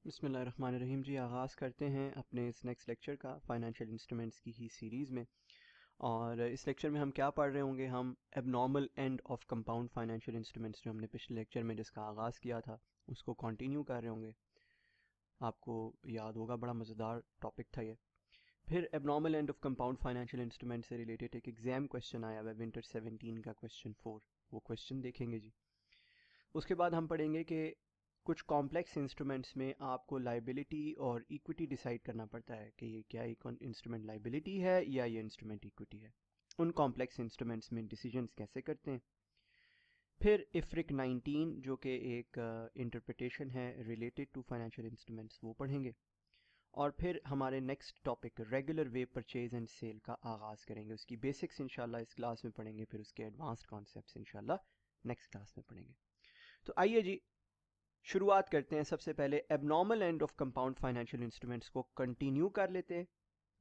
बिस्मिल्लाहिर्रहमानिर्रहीम जी। आगाज़ करते हैं अपने इस नेक्स्ट लेक्चर का फाइनेंशियल इंस्ट्रूमेंट्स की ही सीरीज़ में। और इस लेक्चर में हम क्या पढ़ रहे होंगे, हम abnormal end of compound financial instruments जो हमने पिछले लेक्चर में जिसका आगाज़ किया था उसको कंटिन्यू कर रहे होंगे। आपको याद होगा बड़ा मज़ेदार टॉपिक था ये। फिर abnormal end of compound financial instrument से रिलेटेड एक एग्ज़ाम क्वेश्चन आया हुआ है, विंटर 17 का क्वेश्चन 4। वो क्वेश्चन देखेंगे जी। उसके बाद हम पढ़ेंगे कि कुछ कॉम्प्लेक्स इंस्ट्रूमेंट्स में आपको लाइबिलिटी और इक्विटी डिसाइड करना पड़ता है कि ये क्या इंस्ट्रूमेंट लाइबिलिटी है या ये इंस्ट्रूमेंट इक्विटी है। उन कॉम्प्लेक्स इंस्ट्रूमेंट्स में डिसीजंस कैसे करते हैं। फिर इफ्रिक 19 जो कि एक इंटरप्रिटेशन है रिलेटेड टू फाइनेंशियल इंस्ट्रूमेंट्स, वो पढ़ेंगे। और फिर हमारे next topic regular way purchase and sale का आगाज़ करेंगे। उसकी बेसिक्स इंशाल्लाह इस क्लास में पढ़ेंगे, फिर उसके एडवांस्ड कॉन्सेप्ट्स इंशाल्लाह नेक्स्ट क्लास में पढ़ेंगे। तो आइए जी शुरुआत करते हैं। सबसे पहले abnormal end of compound financial instruments को कंटिन्यू कर लेते हैं।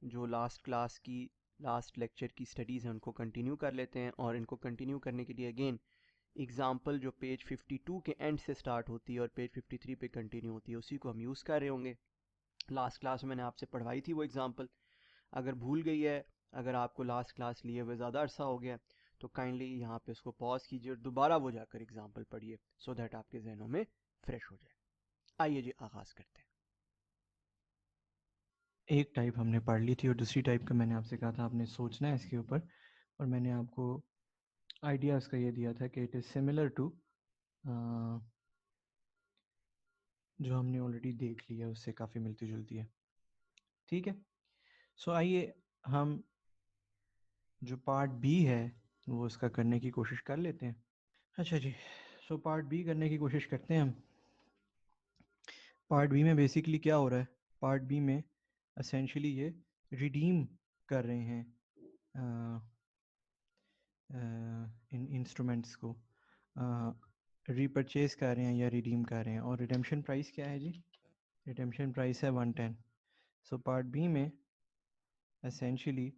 जो लास्ट लेक्चर की स्टडीज़ हैं उनको कंटिन्यू कर लेते हैं। और इनको कंटिन्यू करने के लिए अगेन एग्जाम्पल जो पेज 52 के एंड से स्टार्ट होती है और पेज 53 पे कंटिन्यू होती है उसी को हम यूज़ कर रहे होंगे। लास्ट क्लास में मैंने आपसे पढ़वाई थी वो एग्जाम्पल, अगर भूल गई है, अगर आपको लास्ट क्लास लिए हुए ज़्यादा अरसा हो गया तो काइंडली यहाँ पे उसको पॉज कीजिए और दोबारा वो जाकर एग्जाम्पल पढ़िए सो दैट आपके जहनों में फ्रेश हो जाए। आइए जी आगाज़ करते हैं। एक टाइप हमने पढ़ ली थी और दूसरी टाइप का मैंने आपसे कहा था आपने सोचना है इसके ऊपर, और मैंने आपको आइडिया इसका ये दिया था कि इट इज़ सिमिलर टू जो हमने ऑलरेडी देख लिया उससे काफ़ी मिलती जुलती है। ठीक है, सो आइए हम जो पार्ट बी है वो उसका करने की कोशिश कर लेते हैं। अच्छा जी, सो पार्ट बी करने की कोशिश करते हैं हम। पार्ट बी में बेसिकली क्या हो रहा है, पार्ट बी में असेंशली ये रिडीम कर रहे हैं इन इंस्ट्रूमेंट्स को, रीपरचेज कर रहे हैं या रिडीम कर रहे हैं। और रिडेम्पशन प्राइस क्या है जी? रिडेम्पशन प्राइस है 110। सो पार्ट बी में असेंशली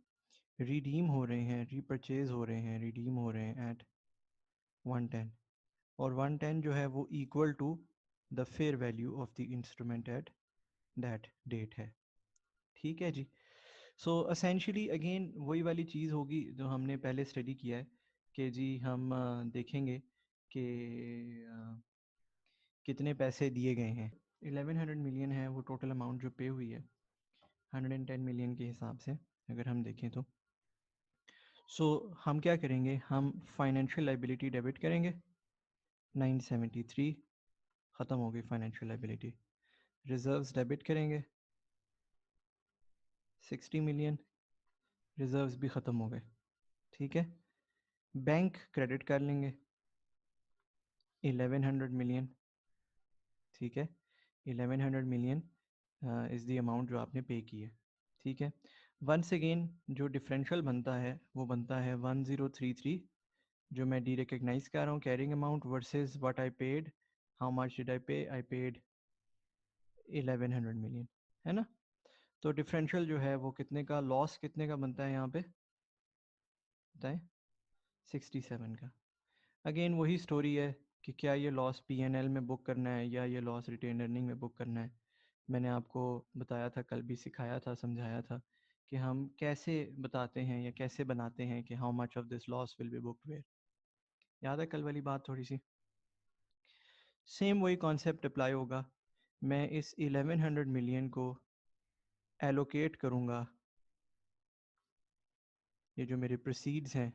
रिडीम हो रहे हैं, रीपरचेज हो रहे हैं, रिडीम हो रहे हैं एट 110। और 110 जो है वो equal to the fair value of the instrument at that date है। ठीक है जी। सो असेंशली अगेन वही वाली चीज़ होगी जो हमने पहले स्टडी किया है कि जी हम देखेंगे कि कितने पैसे दिए गए हैं। 1100 मिलियन है वो टोटल अमाउंट जो पे हुई है 110 मिलियन के हिसाब से अगर हम देखें तो। सो हम क्या करेंगे, हम फाइनेंशियल लाइबिलिटी डेबिट करेंगे 973, ख़त्म हो गई फाइनेंशियल लाइबिलिटी। रिजर्व्स डेबिट करेंगे 60 मिलियन, रिजर्व्स भी ख़त्म हो गए। ठीक है, बैंक क्रेडिट कर लेंगे 1100 मिलियन। ठीक है, 1100 मिलियन इज़ द अमाउंट जो आपने पे की है। ठीक है, वंस अगेन जो डिफरेंशियल बनता है वो बनता है 1033, जो मैं डी रिकग्नाइज कर रहा हूँ carrying amount versus what I paid. How much did I paid 1100 million, है ना। तो डिफरेंशियल जो है वो कितने का, लॉस कितने का बनता है यहाँ पे बताएं, 67 का। अगेन वही स्टोरी है कि क्या ये लॉस पीएनएल में बुक करना है या ये लॉस रिटेन अर्निंग में बुक करना है। मैंने आपको बताया था, कल भी सिखाया था, समझाया था कि हम कैसे बताते हैं या कैसे बनाते हैं कि how much of this loss will be booked where. याद है कल वाली बात थोड़ी सी? सेम वही कॉन्सेप्ट अप्लाई होगा। मैं इस 1100 मिलियन को एलोकेट करूँगा, ये जो मेरे प्रोसीड्स हैं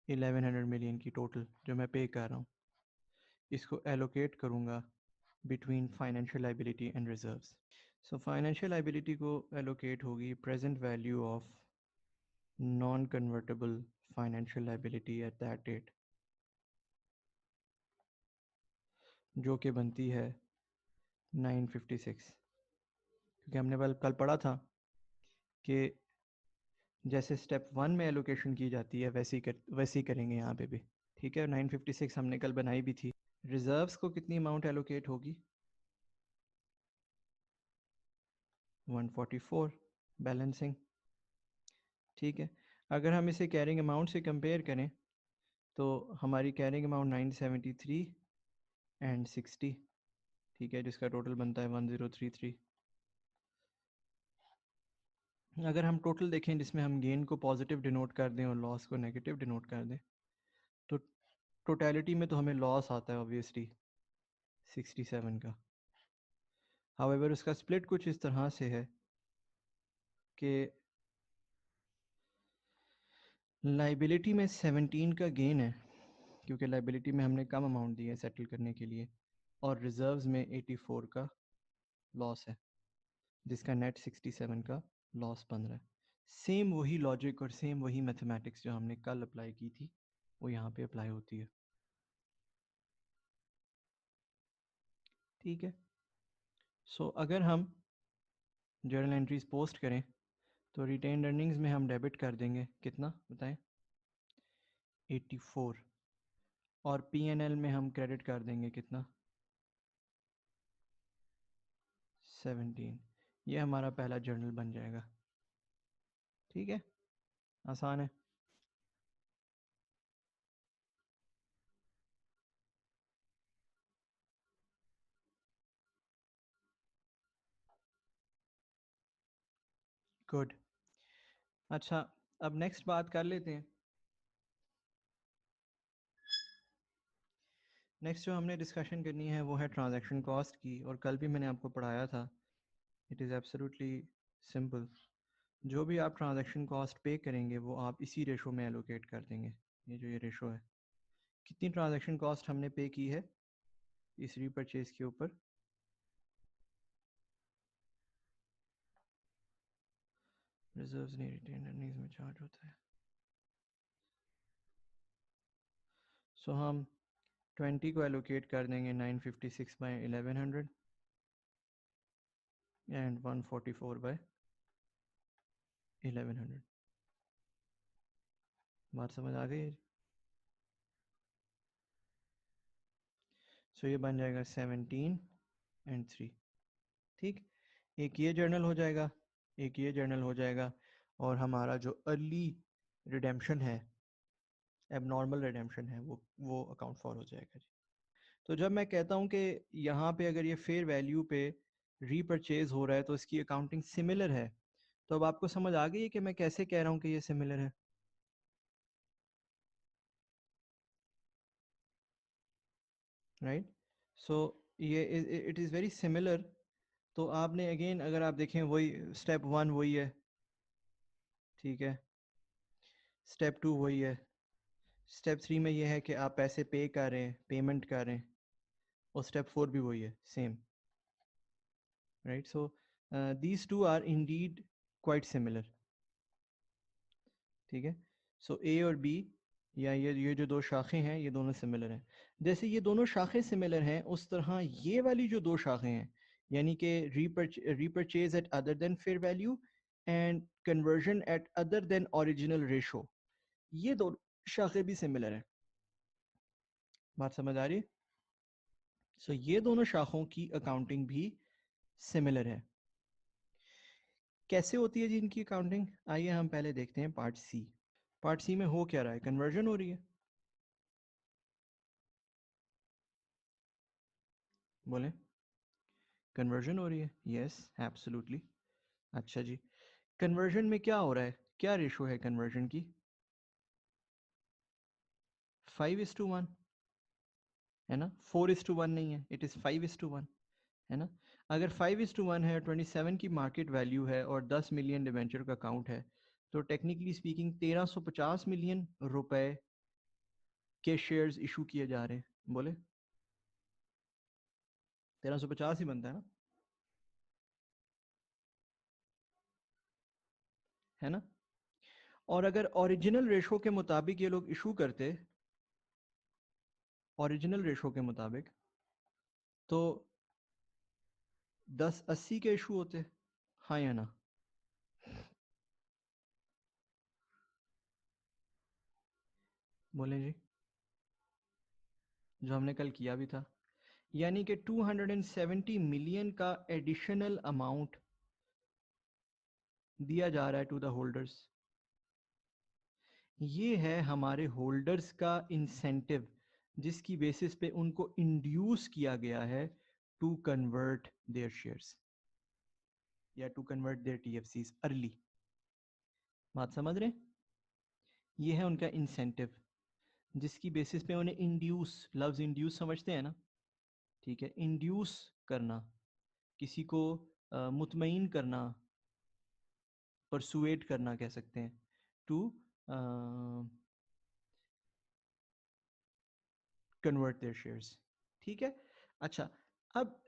1100 मिलियन की टोटल जो मैं पे कर रहा हूँ, इसको एलोकेट करूँगा between financial liability and reserves. So financial liability को एलोकेट होगी present value of non convertible financial liability at that date, जो कि बनती है 956। क्योंकि हमने कल पढ़ा था कि जैसे स्टेप 1 में एलोकेशन की जाती है वैसे ही करेंगे यहाँ पे भी। ठीक है, 956 हमने कल बनाई भी थी। रिजर्व्स को कितनी अमाउंट एलोकेट होगी, 144 बैलेंसिंग। ठीक है, अगर हम इसे कैरिंग अमाउंट से कंपेयर करें तो हमारी कैरिंग अमाउंट 973 एंड 60। ठीक है, जिसका टोटल बनता है 1033। अगर हम टोटल देखें जिसमें हम गेन को पॉजिटिव डिनोट कर दें और लॉस को नेगेटिव डिनोट कर दें, तो टोटलिटी में तो हमें लॉस आता है ऑब्वियसली 67 का। हाउएवर उसका स्प्लिट कुछ इस तरह से है कि लाइबिलिटी में 17 का गेन है, क्योंकि लाइबिलिटी में हमने कम अमाउंट दिया है सेटल करने के लिए, और रिजर्व्स में 84 का लॉस है, जिसका नेट 67 का लॉस बन रहा है। सेम वही लॉजिक और सेम वही मैथमेटिक्स जो हमने कल अप्लाई की थी वो यहाँ पे अप्लाई होती है। ठीक है, सो अगर हम जर्नल एंट्रीज पोस्ट करें तो रिटेन्ड अर्निंग्स में हम डेबिट कर देंगे कितना बताएं, 84, और P&L में हम क्रेडिट कर देंगे कितना, 17। ये हमारा पहला जर्नल बन जाएगा। ठीक है, आसान है। गुड। अच्छा, अब नेक्स्ट बात कर लेते हैं। नेक्स्ट जो हमने डिस्कशन करनी है वो है ट्रांजैक्शन कॉस्ट की, और कल भी मैंने आपको पढ़ाया था। It is absolutely simple. जो भी आप ट्रांजैक्शन कॉस्ट पे करेंगे वो आप इसी रेशो में एलोकेट कर देंगे। ये जो ये रेशो है, कितनी ट्रांजैक्शन कॉस्ट हमने पे की है इस रीपरचेज के ऊपर, रिजर्व्स नहीं रिटेन अर्निंग्स में चार्ज होता है। सो हम 20 को एलोकेट कर देंगे 956 बाई 1100 एंड 144 बाई 1100। बात समझ आ गई? सो ये बन जाएगा 17 एंड 3। ठीक, एक ये जर्नल हो जाएगा, एक ये जर्नल हो जाएगा, और हमारा जो अर्ली रिडेम्पशन है, एबनॉर्मल रिडेम्पशन है, वो अकाउंट फॉर हो जाएगा जी। तो जब मैं कहता हूँ कि यहाँ पे अगर ये फेयर वैल्यू पे रीपरचेज हो रहा है तो इसकी अकाउंटिंग सिमिलर है, तो अब आपको समझ आ गई है कि मैं कैसे कह रहा हूँ कि ये सिमिलर है। राइट, सो ये इट इज़ वेरी सिमिलर। तो आपने अगेन अगर आप देखें वही स्टेप 1 वही है, ठीक है, स्टेप 2 वही है, स्टेप 3 में ये है कि आप पैसे पे कर रहे हैं, पेमेंट कर रहे हैं, और स्टेप 4 भी वही है, same. Right, so these two are indeed quite similar. ठीक है, सो ए और बी, या ये जो दो शाखें हैं ये दोनों सिमिलर हैं। जैसे ये दोनों शाखें सिमिलर हैं उस तरह ये वाली जो दो शाखें हैं, यानी कि repurchase eight other than fair value and conversion eight other than original ratio, ये दो शाखें भी सिमिलर हैं। बात समझ आ रही है? सो ये दोनों शाखों की अकाउंटिंग भी सिमिलर है। कैसे होती है जी इनकी अकाउंटिंग? आइए हम पहले देखते हैं पार्ट सी। पार्ट सी में हो क्या रहा है, कन्वर्जन हो रही है। बोले, कन्वर्जन हो रही है, यस एब्सोल्युटली। अच्छा जी, कन्वर्जन में क्या हो रहा है, क्या रेशो है कन्वर्जन की? 5:1 है ना, 4:1 नहीं है, इट इज़ 5:1 है ना। अगर 5:1 है, 27 की मार्केट वैल्यू है और 10 मिलियन डिवेंचर का अकाउंट है, तो टेक्निकली स्पीकिंग 1350 मिलियन रुपए के शेयर्स इशू किए जा रहे हैं। बोले 1350 ही बनता है ना, है ना। और अगर ओरिजिनल रेशो के मुताबिक ये लोग इशू करते, ओरिजिनल रेशो के मुताबिक, तो 1080 के इशू होते, हाँ या ना? बोले जी, जो हमने कल किया भी था, यानी कि 270 मिलियन का एडिशनल अमाउंट दिया जा रहा है टू द होल्डर्स। ये है हमारे होल्डर्स का इंसेंटिव, जिसकी बेसिस पे उनको इंड्यूस किया गया है टू कन्वर्ट देयर शेयर्स या टू कन्वर्ट देयर टीएफसीज अर्ली। बात समझ रहे हैं? ये है उनका इंसेंटिव, जिसकी बेसिस पे उन्हें इंड्यूस, लव्स इंड्यूस समझते हैं ना, ठीक है, इंड्यूस करना, किसी को मुतमईन करना, परसुएट करना कह सकते हैं, टू कन्वर्ट देयर शेयर्स। ठीक है, अच्छा, अब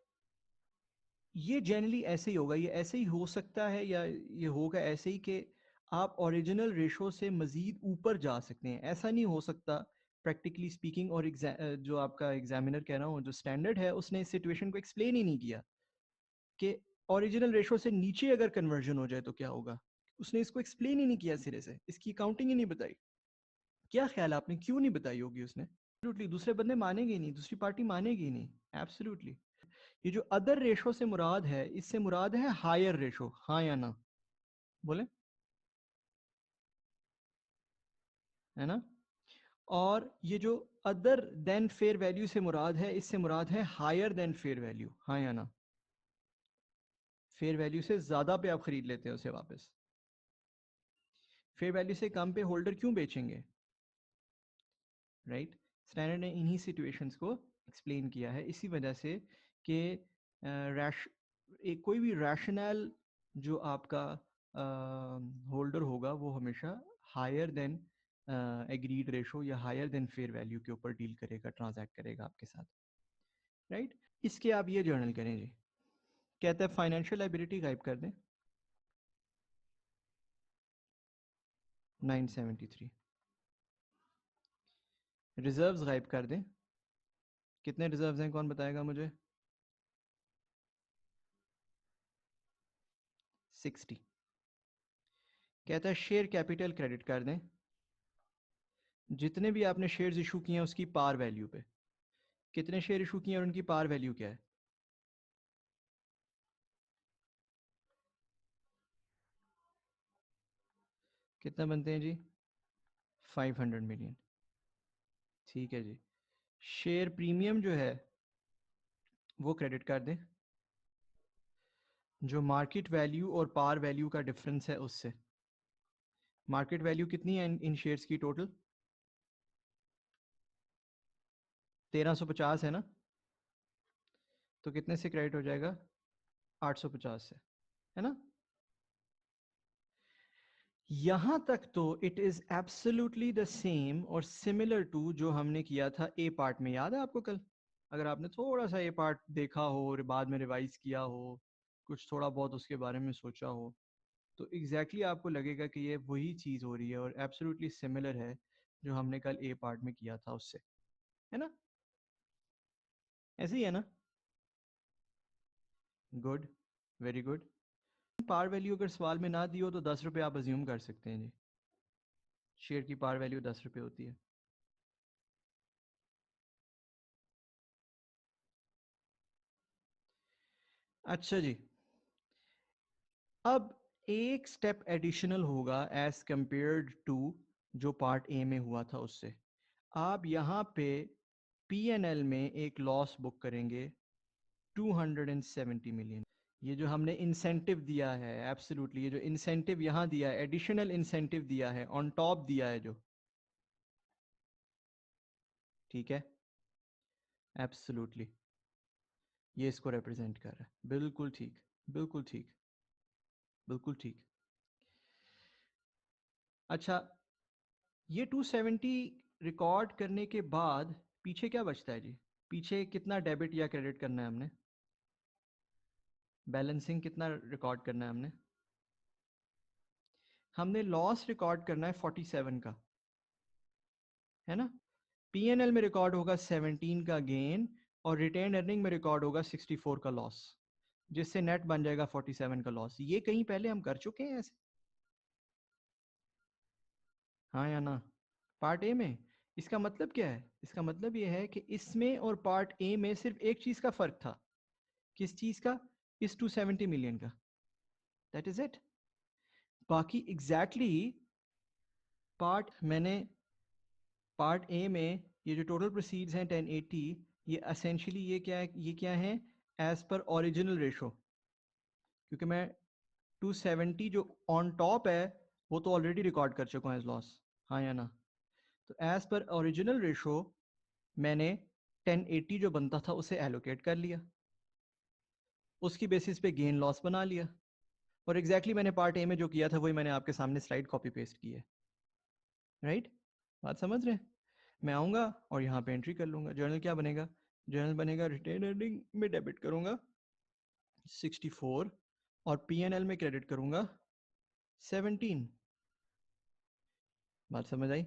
ये जनरली ऐसे ही होगा, ये ऐसे ही हो सकता है या ये होगा ऐसे ही कि आप ओरिजिनल रेशो से मज़ीद ऊपर जा सकते हैं, ऐसा नहीं हो सकता प्रैक्टिकली स्पीकिंग। और जो आपका एग्जामिनर कह रहा हूँ, जो स्टैंडर्ड है, उसने इस सिचुएशन को एक्सप्लेन ही नहीं किया कि ओरिजिनल रेशो से नीचे अगर कन्वर्जन हो जाए तो क्या होगा। उसने इसको एक्सप्लेन ही नहीं किया सिरे से, इसकी काउंटिंग ही नहीं बताई। क्या ख्याल है आपने, क्यों नहीं बताई होगी उसने? एब्सोल्युटली दूसरे बंदे मानेंगे ही नहीं, दूसरी पार्टी मानेगी ही नहीं, एब्सोल्युटली। ये जो अदर रेशो से मुराद है, इससे मुराद है हायर रेशो, हाँ या ना बोले, है ना। और ये जो अदर देन फेयर वैल्यू से मुराद है, इससे मुराद है हायर देन फेयर वैल्यू, हाँ या ना। फेयर वैल्यू से ज्यादा पे आप खरीद लेते हैं उसे वापस, फेयर वैल्यू से कम पे होल्डर क्यों बेचेंगे, राइट। स्टैंडर्ड ने इन्हीं सिचुएशंस को एक्सप्लेन किया है, इसी वजह से कि रैश एक कोई भी रैशनल जो आपका होल्डर होगा वो हमेशा हायर देन एग्रीड रेशो या हायर देन फेयर वैल्यू के ऊपर डील करेगा, ट्रांजैक्ट करेगा आपके साथ, राइट। इसके आप ये जर्नल करें जी, कहता है फाइनेंशियल लायबिलिटी गायब कर दें 973, रिजर्व्स गायब कर दें, कितने रिजर्व्स हैं कौन बताएगा मुझे? 60। कहता है शेयर कैपिटल क्रेडिट कर दें, जितने भी आपने शेयर्स इशू किए हैं उसकी पार वैल्यू पे, कितने शेयर इशू किए हैं और उनकी पार वैल्यू क्या है? कितना बनते हैं जी? 500 मिलियन। ठीक है जी। शेयर प्रीमियम जो है वो क्रेडिट कर दें, जो मार्केट वैल्यू और पार वैल्यू का डिफरेंस है उससे। मार्केट वैल्यू कितनी है इन शेयर्स की टोटल? 1350 है ना, तो कितने से क्रेडिट हो जाएगा? 850 से, है ना। यहां तक तो it is absolutely the same और सिमिलर टू जो हमने किया था ए पार्ट में, याद है आपको कल? अगर आपने थोड़ा सा ए पार्ट देखा हो और बाद में रिवाइज किया हो, कुछ थोड़ा बहुत उसके बारे में सोचा हो, तो एग्जैक्टली आपको लगेगा कि ये वही चीज़ हो रही है और एब्सोल्युटली सिमिलर है जो हमने कल ए पार्ट में किया था उससे, है ना। ऐसे ही है ना। Good, very good. Par value अगर सवाल में ना दी हो तो 10 रुपये आप अज्यूम कर सकते हैं जी, शेयर की पार वैल्यू 10 रुपये होती है। अच्छा जी, अब एक स्टेप एडिशनल होगा एज कंपेयर्ड टू जो पार्ट ए में हुआ था उससे। आप यहाँ पे पी एन एल में एक लॉस बुक करेंगे 270 मिलियन। ये जो हमने इंसेंटिव दिया है, एब्सोल्युटली, ये जो इंसेंटिव यहाँ दिया है, एडिशनल इंसेंटिव दिया है, ऑन टॉप दिया है जो, ठीक है, एब्सोल्युटली ये इसको रिप्रेजेंट कर रहा है। बिल्कुल ठीक, बिल्कुल ठीक, बिल्कुल ठीक। अच्छा, ये 270 रिकॉर्ड करने के बाद पीछे क्या बचता है जी? पीछे कितना डेबिट या क्रेडिट करना है हमने? बैलेंसिंग कितना रिकॉर्ड करना है हमने? हमने लॉस रिकॉर्ड करना है 47 का, है ना। पीएनएल में रिकॉर्ड होगा 17 का गेन और रिटेन अर्निंग में रिकॉर्ड होगा 64 का लॉस, जिससे नेट बन जाएगा 47 का लॉस। ये कहीं पहले हम कर चुके हैं ऐसे, हाँ या ना? पार्ट ए में। इसका मतलब क्या है? इसका मतलब ये है कि इसमें और पार्ट ए में सिर्फ एक चीज का फर्क था। किस चीज का? इस 270 मिलियन का, दैट इज इट। बाकी एग्जैक्टली पार्ट मैंने पार्ट ए में ये जो टोटल प्रोसीड्स हैं 1080, ये असेंशली ये क्या है? ये क्या है? एज पर ओरिजिनल रेशो, क्योंकि मैं 270 जो ऑन टॉप है वो तो ऑलरेडी रिकॉर्ड कर चुका हूँ एज लॉस, हाँ या ना? तो एज पर ओरिजिनल रेशो मैंने 1080 जो बनता था उसे एलोकेट कर लिया, उसकी बेसिस पे गेन लॉस बना लिया, और एग्जैक्टली मैंने पार्ट ए में जो किया था वही मैंने आपके सामने स्लाइड कॉपी पेस्ट की है। राइट, बात समझ रहे हैं? मैं आऊँगा और यहाँ पे एंट्री कर लूँगा। जर्नल क्या बनेगा? जर्नल बनेगा रिटेन अर्निंग में डेबिट करूँगा 64 और पीएनएल में क्रेडिट करूँगा 17। बात समझ आई?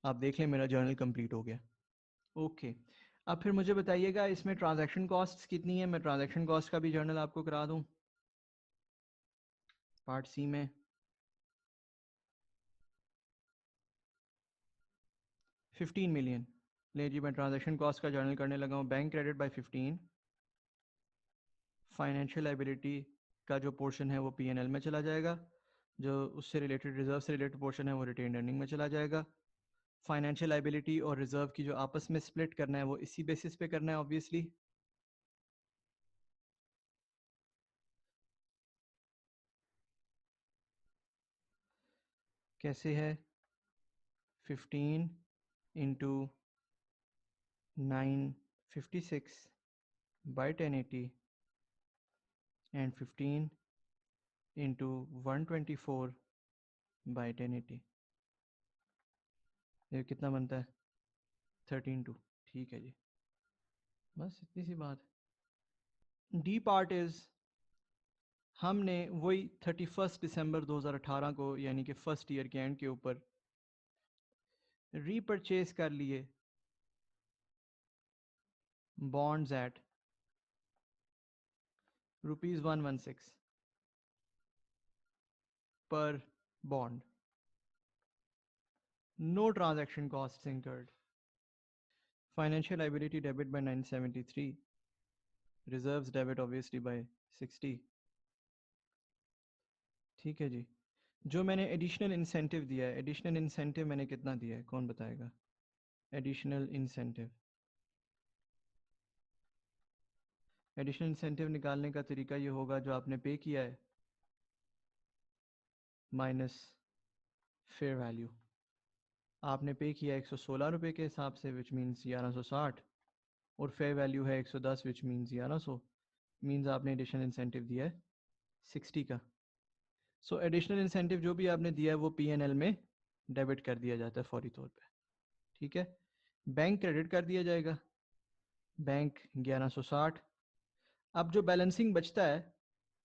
आप देख लें मेरा जर्नल कंप्लीट हो गया। ओके, अब फिर मुझे बताइएगा इसमें ट्रांजैक्शन कॉस्ट्स कितनी है? मैं ट्रांजैक्शन कॉस्ट का भी जर्नल आपको करा दूँ पार्ट सी में। 15 मिलियन। ले जी, मैं ट्रांजैक्शन कॉस्ट का जर्नल करने लगा हूँ। Bank credit by 15, financial liability का जो पोर्शन है वो पीएनएल में चला जाएगा, जो उससे रिलेटेड रिजर्व से रिलेटेड पोर्शन है वो रिटेन अर्निंग में चला जाएगा। फाइनेंशियल लाइबिलिटी और रिजर्व की जो आपस में स्प्लिट करना है वो इसी बेसिस पे करना है ऑब्वियसली। कैसे है? 15 into 956 by 1080 and 15 into 124 by 1080, ये कितना बनता है? 13.2। ठीक है जी, बस इतनी सी बात। डी पार्ट इज, हमने वही 31 दिसंबर 2018 को यानी कि फर्स्ट ईयर के एंड के ऊपर रीपरचेज कर लिए bonds at ₹116 per bond, no transaction cost incurred, financial liability debit by 973, reserves debit obviously by 60। ठीक है जी, जो मैंने एडिशनल इंसेंटिव दिया है, एडिशनल इंसेंटिव मैंने कितना दिया है कौन बताएगा? एडिशनल इंसेंटिव, एडिशनल इंसेंटिव निकालने का तरीका ये होगा जो आपने पे किया है माइनस फेयर वैल्यू। आपने पे किया 116 रुपये के हिसाब से विच मीन्स 1160, और फेयर वैल्यू है 110 विच मीन्स 1100, मीन्स आपने एडिशनल इंसेंटिव दिया है 60 का। सो एडिशनल इंसेंटिव जो भी आपने दिया है वो पीएनएल में डेबिट कर दिया जाता है फौरी तौर पे। ठीक है, बैंक क्रेडिट कर दिया जाएगा, बैंक 1160। अब जो बैलेंसिंग बचता है,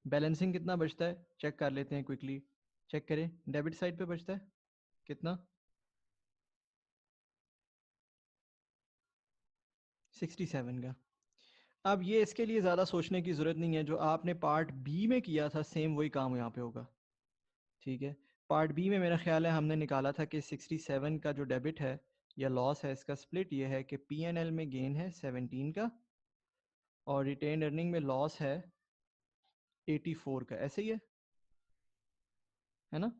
बैलेंसिंग कितना बचता है चेक कर लेते हैं क्विकली, चेक करें। डेबिट साइड पे बचता है कितना? 67 का। अब ये इसके लिए ज़्यादा सोचने की ज़रूरत नहीं है, जो आपने पार्ट बी में किया था सेम वही काम यहाँ पे होगा। ठीक है, पार्ट बी में मेरा ख्याल है हमने निकाला था कि 67 का जो डेबिट है या लॉस है इसका स्प्लिट ये है कि पीएनएल में गेन है 17 का और रिटेन अर्निंग में लॉस है 84 का, ऐसे ही है ना?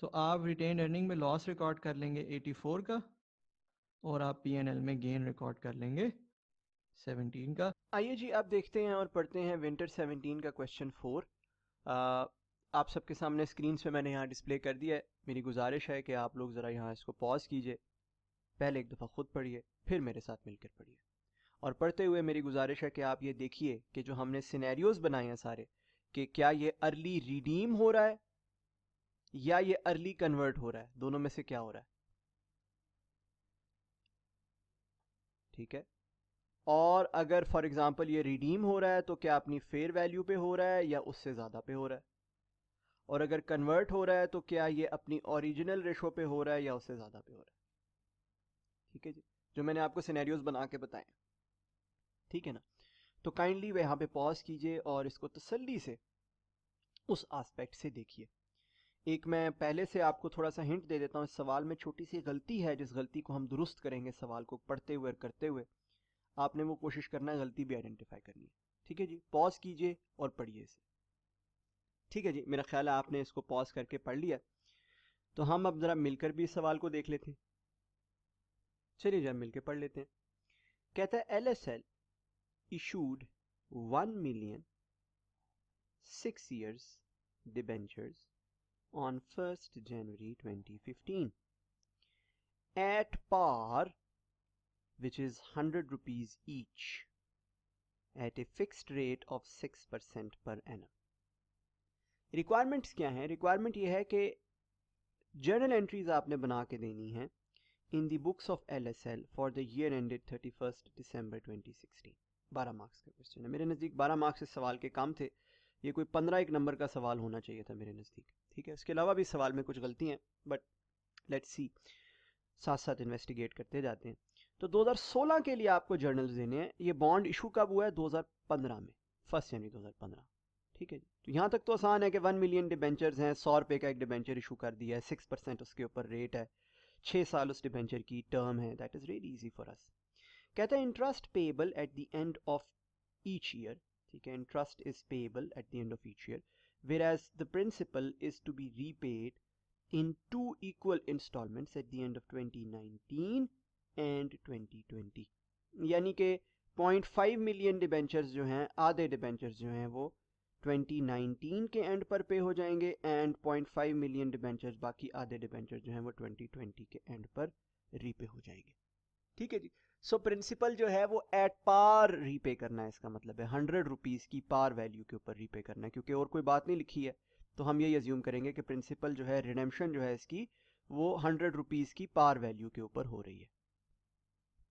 तो आप रिटेन अर्निंग में लॉस रिकॉर्ड कर लेंगे 84 का और आप पीएनएल में गेन रिकॉर्ड कर लेंगे 17 का। आइए जी, आप देखते हैं और पढ़ते हैं विंटर 17 का क्वेश्चन 4। आप सबके सामने स्क्रीन पे मैंने यहाँ डिस्प्ले कर दिया है। मेरी गुजारिश है कि आप लोग ज़रा यहाँ इसको पॉज कीजिए, पहले एक दफ़ा खुद पढ़िए फिर मेरे साथ मिलकर पढ़िए, और पढ़ते हुए मेरी गुजारिश है कि आप ये देखिए कि जो हमने सिनेरियोज बनाए हैं सारे, कि क्या ये अर्ली रिडीम हो रहा है या ये अर्ली कन्वर्ट हो रहा है, दोनों में से क्या हो रहा है। ठीक है, और अगर फॉर एग्जांपल ये रिडीम हो रहा है तो क्या अपनी फेयर वैल्यू पे हो रहा है या उससे ज़्यादा पे हो रहा है, और अगर कन्वर्ट हो रहा है तो क्या ये अपनी ओरिजिनल रेशो पे हो रहा है या उससे ज़्यादा पे हो रहा है। ठीक है जी, जो मैंने आपको सिनेरियोज बना के बताए। ठीक है ना, तो काइंडली वे यहाँ पे पॉज कीजिए और इसको तसल्ली से उस एस्पेक्ट से देखिए। एक मैं पहले से आपको थोड़ा सा हिंट दे देता हूँ, इस सवाल में छोटी सी गलती है, जिस गलती को हम दुरुस्त करेंगे सवाल को पढ़ते हुए और करते हुए। आपने वो कोशिश करना है गलती भी आइडेंटिफाई करनी है। ठीक है जी, पॉज कीजिए और पढ़िए इसे। ठीक है जी, मेरा ख्याल है आपने इसको पॉज करके पढ़ लिया। तो हम अब ज़रा मिलकर भी इस सवाल को देख लेते हैं। चलिए जरा मिलकर पढ़ लेते हैं। कहता है LSL issued 1 million 6 years debentures on 1st January 2015 at par, which is 100 rupees each at a fixed rate of 6% per annum. Requirements क्या है? रिक्वायरमेंट ये है कि जर्नल एंट्रीज आपने बना के देनी है in the books of LSL for the year ended 31st December 2016. 12 marks का क्वेश्चन है मेरे नज़दीक. 12 मार्क्स इस सवाल के काम थे. ये कोई 15 एक नंबर का सवाल होना चाहिए था मेरे नज़दीक. ठीक है, इसके अलावा भी सवाल में कुछ गलती हैं, बट लेट्स सी, साथ साथ इन्वेस्टिगेट करते जाते हैं. तो 2016 के लिए आपको जर्नल्स देने हैं. ये बॉन्ड इशू कब हुआ है? 2015 में, 1 जनवरी 2015. ठीक है जी. तो यहाँ तक तो आसान है कि 1 मिलियन डिबेंचर्स हैं, 100 रुपये का एक डिबेंचर इशू कर दिया है, 6% उसके ऊपर रेट है, 6 साल उस डिबेंचर की टर्म है. That is really easy for us. कहता है interest payable at the end of each year. ठीक है, interest is payable at the end of each year, whereas the principal is to be repaid in 2 equal installments at the end of 2019 and 2020. यानी कि 0.5 million debentures जो हैं, आधे debentures जो हैं वो 2019 के एंड पर पे हो जाएंगे एंड 0.5 मिलियन डिबेंचर्स, बाकी आधे डिबेंचर्स जो हैं वो 2020 के एंड पर रीपे हो जाएंगे. ठीक है जी. सो प्रिंसिपल जो है वो एट पार रीपे करना है. इसका मतलब है 100 रुपीज़ की पार वैल्यू के ऊपर रीपे करना है, क्योंकि और कोई बात नहीं लिखी है. तो हम यही अज्यूम करेंगे कि प्रिंसिपल जो है, रिडेम्पशन जो है इसकी, वो 100 रुपीज़ की पार वैल्यू के ऊपर हो रही है.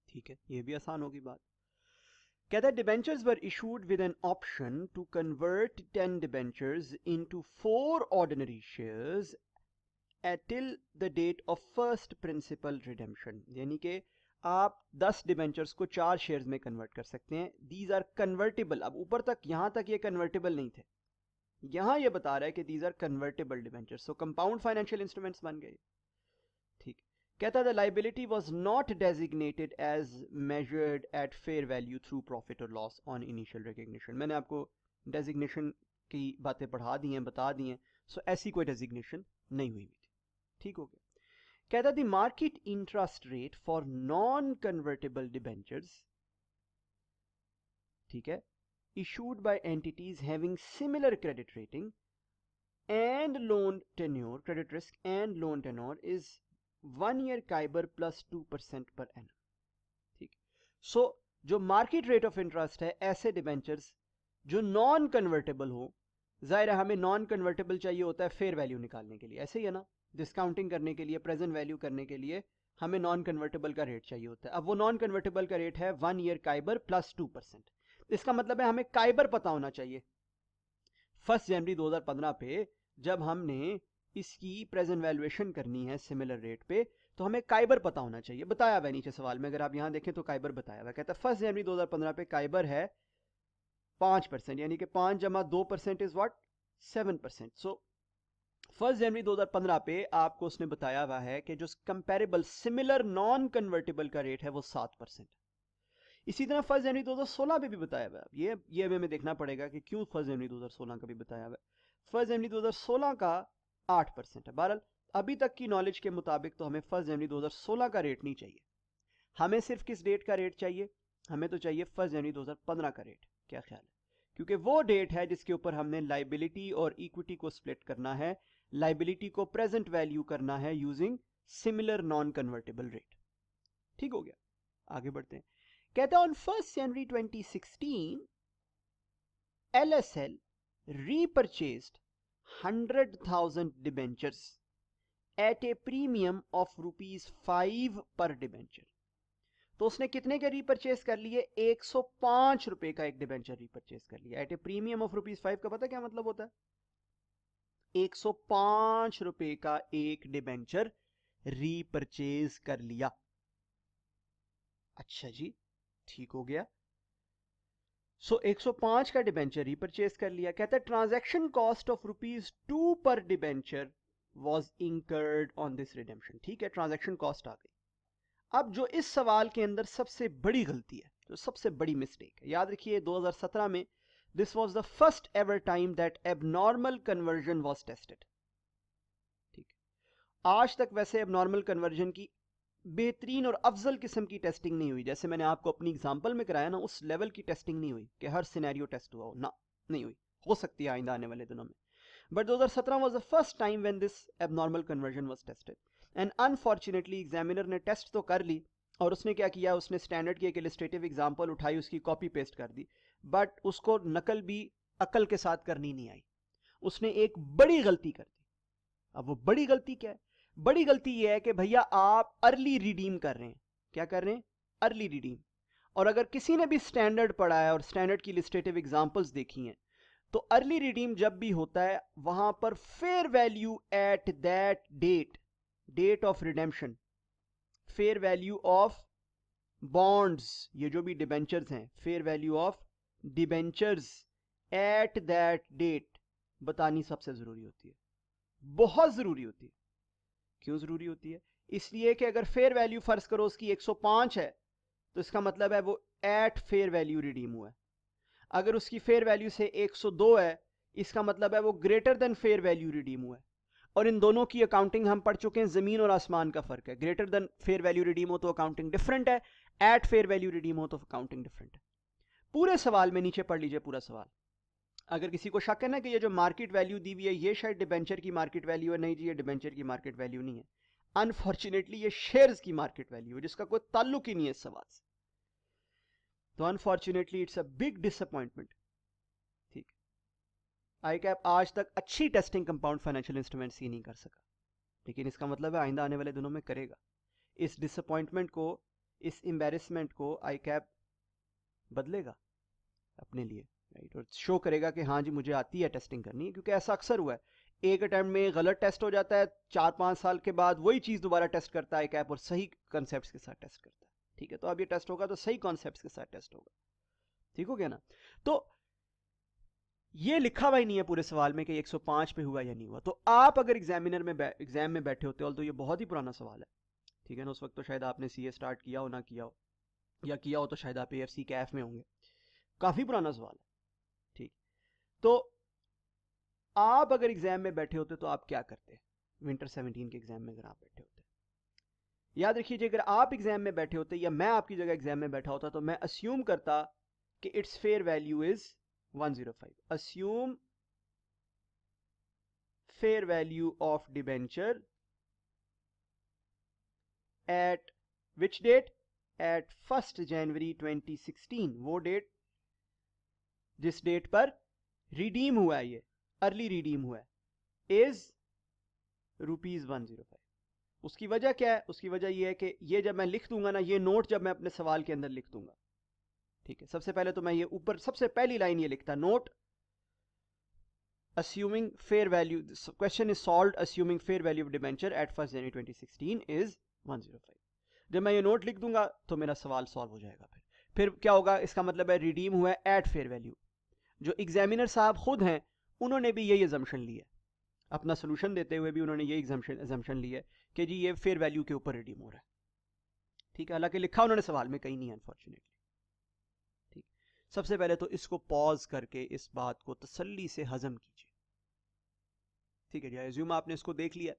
ठीक है, ये भी आसान होगी बात. कहता है debentures were issued with an option to convert 10 debentures into 4 ordinary shares till the date of first principal redemption. यानी कि आप 10 डिबेंचर्स को 4 शेयर्स में कन्वर्ट कर सकते हैं. These are convertible. अब ऊपर तक, यहां तक ये कन्वर्टेबल नहीं थे, यहां ये बता रहा है कि these are convertible debentures. So compound financial instruments बन गए. ठीक. कहता है the liability was not designated as measured at fair value through profit और लॉस ऑन इनिशियल रिकग्निशन. मैंने आपको डेजिग्नेशन की बातें पढ़ा दी हैं, बता दी हैं. सो ऐसी कोई डेजिग्नेशन नहीं हुई थी. ठीक हो गया. कहता है the market interest rate for non convertible debentures, ठीक है, issued by entities having similar credit rating and loan tenure, credit risk and loan tenure is 1 year CIBOR plus 2% per annum. ठीक. सो जो मार्केट रेट ऑफ इंटरेस्ट है ऐसे debentures जो non convertible हो, जाहिर है हमें नॉन कन्वर्टेबल चाहिए होता है फेयर वैल्यू निकालने के लिए, ऐसे ही है ना, डिस्काउंटिंग करने के लिए, प्रेजेंट वैल्यू करने के लिए हमें नॉन कन्वर्टेबल का रेट चाहिए होता है. अब वो नॉन कन्वर्टेबल का रेट है 1 ईयर CIBOR प्लस 2%. इसका मतलब है हमें काइबर पता होना चाहिए 1 जनवरी 2015 पे, जब हमने इसकी प्रेजेंट वैल्यूएशन करनी है सिमिलर रेट पे, तो हमें काइबर पता होना चाहिए. बताया हुआ नीचे सवाल में, अगर आप यहां देखें तो काइबर बताया हुआ. कहता है 1 जनवरी 2015 पे काइबर है 5%, यानी कि 5 जमा 2% इज व्हाट, 7%. सो 1 जनवरी 2015 पे आपको उसने बताया हुआ है कि जो कंपेरेबल सिमिलर नॉन कन्वर्टेबल का रेट है वो 7%. इसी तरह 1 जनवरी 2016 पे भी बताया हुआ है. ये हमें देखना पड़ेगा कि क्यों 1 जनवरी 2016 का भी बताया हुआ है. 1 जनवरी 2016 का 8% है. बहरहाल अभी तक की नॉलेज के मुताबिक तो हमें 1 जनवरी 2016 का रेट नहीं चाहिए. हमें सिर्फ किस डेट का रेट चाहिए? हमें तो चाहिए 1 जनवरी 2015 का रेट. क्या ख्याल है? क्योंकि वो डेट है जिसके ऊपर हमने लाइबिलिटी और इक्विटी को स्प्लिट करना है, लाइबिलिटी को प्रेजेंट वैल्यू करना है using similar non convertible rate. ठीक हो गया, आगे बढ़ते हैं. कहता है on 1 January 2016 LSL repurchased 100,000 debentures at a premium of ₹5 per debenture. तो उसने कितने के रीपरचेज कर लिए? 105 रुपए का एक डिबेंचर रीपरचेज कर लिया एट ए प्रीमियम ऑफ ₹5 का. पता क्या मतलब होता है? 105 रुपए का एक डिबेंचर रीपरचेज कर लिया. अच्छा जी, ठीक हो गया. सो 105 का डिबेंचर रीपरचेज कर लिया. कहता है ट्रांजैक्शन कॉस्ट ऑफ ₹2 पर debenture was incurred on this redemption. ठीक है, ट्रांजैक्शन कॉस्ट आ गई. अब जो इस सवाल के अंदर सबसे बड़ी गलती है, जो सबसे बड़ी मिस्टेक है, याद रखिए 2017 में this was the first ever time that abnormal conversion was tested. ठीक, आज तक वैसे एबनॉर्मल कन्वर्जन की बेहतरीन और अफजल किस्म की टेस्टिंग नहीं हुई, जैसे मैंने आपको अपनी एग्जांपल में कराया ना, उस लेवल की टेस्टिंग नहीं हुई कि हर सिनेरियो टेस्ट हुआ हो ना, नहीं हुई। हो सकती है आइंदा आने वाले दिनों में, but 2017 was the first time when this abnormal conversion was tested and unfortunately examiner ने टेस्ट तो कर ली और उसने क्या किया, उसने स्टैंडर्ड की एक इलस्ट्रेटिव एग्जांपल उठाई, उसकी कॉपी पेस्ट कर दी, बट उसको नकल भी अकल के साथ करनी नहीं आई। उसने एक बड़ी गलती कर दी। अब वो बड़ी गलती क्या है? बड़ी गलती ये है कि भैया आप अर्ली रिडीम कर रहे हैं। क्या कर रहे हैं? Early redeem. और अगर किसी ने भी स्टैंडर्ड पढ़ा है और स्टैंडर्ड की इलस्ट्रेटिव एग्जांपल्स देखी हैं, तो अर्ली रिडीम जब भी होता है वहां पर fair value at that date, date of redemption, fair value of bonds, ये जो भी डिबेंचर्स हैं, fair value of debentures at that date बतानी सबसे जरूरी होती है, बहुत जरूरी होती है। क्यों जरूरी होती है? इसलिए कि अगर फेयर वैल्यू फर्ज करो उसकी 105 है, तो इसका मतलब है वो एट फेयर वैल्यू रिडीम हुआ है। अगर उसकी फेयर वैल्यू से 102 है, इसका मतलब है वो greater than fair value redeem हुआ है। और इन दोनों की अकाउंटिंग हम पढ़ चुके हैं, जमीन और आसमान का फर्क है। Greater than fair value redeem हो तो अकाउंटिंग डिफरेंट है, एट फेयर वैल्यू रिडीम हो तो अकाउंटिंग डिफरेंट है। पूरे सवाल में नीचे पढ़ लीजिए पूरा सवाल। अगर किसी को शक है ना कि ये जो मार्केट वैल्यू दी हुई है ये शायद डिबेंचर की मार्केट वैल्यू है, नहीं जी ये डिबेंचर की मार्केट वैल्यू नहीं है, अनफॉर्चुनेटली ये शेयर्स की मार्केट वैल्यू है, जिसका कोई ताल्लुक ही नहीं है इस सवाल से। तो unfortunately it's a big disappointment. ठीक, आई कैप आज तक अच्छी टेस्टिंग कंपाउंड फाइनेंशियल इंस्ट्रूमेंट्स ही नहीं कर सका, लेकिन इसका मतलब है आइंदा आने वाले दिनों में करेगा। इस डिसअपॉइंटमेंट को, इस एम्बेरसमेंट को आई कैप बदलेगा अपने लिए, राइट, और शो करेगा कि हाँ जी मुझे आती है टेस्टिंग करनी है। क्योंकि ऐसा अक्सर हुआ है, एक अटेम्प्ट में गलत टेस्ट हो जाता है, 4-5 साल के बाद वही चीज दोबारा टेस्ट करता है कैप और सही कॉन्सेप्ट्स के साथ टेस्ट करता है। ठीक है, तो अब ये टेस्ट होगा तो सही कॉन्सेप्ट्स के साथ टेस्ट होगा। ठीक हो गया ना? तो ये लिखा हुआ ही नहीं है पूरे सवाल में कि 105 पे हुआ या नहीं हुआ। तो आप अगर एग्जाम में बैठे होते हो तो ये बहुत ही पुराना सवाल है। ठीक है ना, उस वक्त तो शायद आपने सीए स्टार्ट किया हो, ना किया हो, या किया हो तो शायद आप एएफसी कैफ में होंगे। काफी पुराना सवाल है। ठीक, तो आप अगर एग्जाम में बैठे होते तो आप क्या करते? विंटर 17 के एग्जाम में अगर आप बैठे होते, याद रखिए अगर आप एग्जाम में बैठे होते या मैं आपकी जगह एग्जाम में बैठा होता तो मैं अस्यूम करता कि it's fair value is 105। Assume fair value of debenture at which date? At 1 January 2016, वो डेट जिस डेट पर रिडीम हुआ है, ये अर्ली रिडीम हुआ है, इज ₹105। उसकी वजह क्या है? उसकी वजह यह है कि ये जब मैं लिख दूंगा ना, ये नोट जब मैं अपने सवाल के अंदर लिख दूंगा, ठीक है, सबसे पहले तो मैं ये ऊपर सबसे पहली लाइन ये लिखता, note assuming fair value, this question is solved assuming fair value of debenture at 1 January 2016 is 105। जब मैं ये नोट लिख दूंगा तो मेरा सवाल सॉल्व हो जाएगा। फिर क्या होगा? इसका मतलब है रिडीम हुआ है एट फेयर वैल्यू। जो एग्जामिनर साहब खुद हैं उन्होंने भी यही अजम्पशन ली है, अपना सोल्यूशन देते हुए भी उन्होंने यही अजम्पशन ली है कि जी ये फेयर वैल्यू के ऊपर रिडीम हो रहा है। ठीक है, हालांकि लिखा उन्होंने सवाल में कहीं नहीं है अनफॉर्चुनेटली। ठीक, सबसे पहले तो इसको पॉज करके इस बात को तसल्ली से हजम कीजिए। ठीक है जी, एज्यूम आपने इसको देख लिया।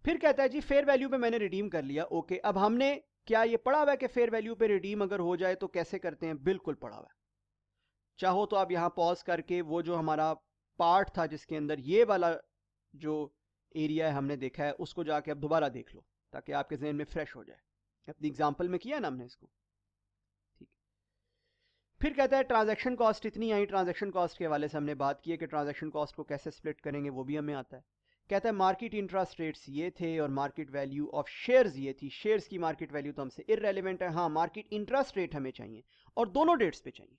फिर कहता है जी फेयर वैल्यू पे मैंने रिडीम कर लिया, ओके। अब हमने क्या ये पढ़ा हुआ है कि फेयर वैल्यू पे रिडीम अगर हो जाए तो कैसे करते हैं? बिल्कुल पढ़ा हुआ है। चाहो तो आप यहां पॉज करके वो जो हमारा पार्ट था जिसके अंदर ये वाला जो एरिया है हमने देखा है उसको जाके अब दोबारा देख लो ताकि आपके जहन में फ्रेश हो जाए। अपनी एग्जाम्पल में किया ना हमने इसको। ठीक, फिर कहता है ट्रांजैक्शन कॉस्ट इतनी आई। ट्रांजैक्शन कॉस्ट के हवाले से हमने बात की है कि ट्रांजैक्शन कॉस्ट को कैसे स्प्लिट करेंगे, वो भी हमें आता है। कहता है मार्केट इंटरेस्ट रेट्स ये थे और मार्केट वैल्यू ऑफ शेयर्स ये थी। शेयर्स की मार्केट वैल्यू तो हमसे इररेलेवेंट है, हाँ मार्केट इंटरेस्ट रेट हमें चाहिए और दोनों डेट्स पे चाहिए।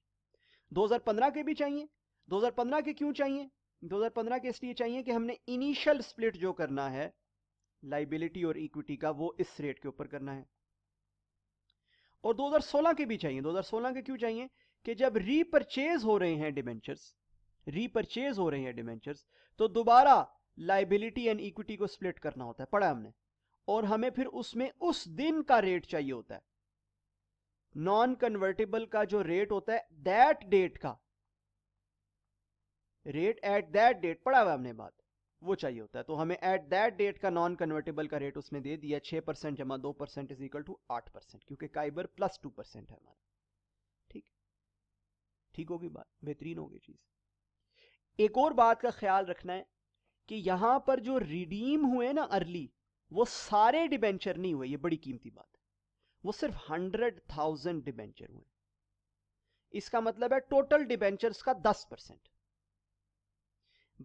2015 के भी चाहिए। 2015 के क्यों चाहिए? 2015 के इसलिए चाहिए कि हमने इनिशियल स्प्लिट जो करना है लाइबिलिटी और इक्विटी का वो इस रेट के ऊपर करना है। और 2016 के भी चाहिए। 2016 के क्यों चाहिए? कि जब रीपरचेज हो रहे हैं डिबेंचर्स, रीपरचेज हो रहे हैं डिबेंचर्स, तो दोबारा लाइबिलिटी एंड इक्विटी को स्प्लिट करना होता है, पढ़ा हमने। और हमें फिर उसमें उस दिन का रेट चाहिए होता है, नॉन कन्वर्टेबल का जो रेट होता है दैट डेट का रेट एट दैट डेट, पढ़ा हुआ हमने बात। वो चाहिए होता है। तो हमें एट दैट डेट का नॉन कन्वर्टेबल का रेट उसने दे दिया 6% जमा 2% इज इक्वल टू 8%, क्योंकि काइबर प्लस 2% है हमारा। ठीक, ठीक होगी बात, बेहतरीन होगी चीज। एक और बात का ख्याल रखना है कि यहां पर जो रिडीम हुए ना अर्ली, वो सारे डिबेंचर नहीं हुए, ये बड़ी कीमती बात है, वो सिर्फ 100,000 डिबेंचर हुए। इसका मतलब है टोटल डिबेंचर्स का 10%।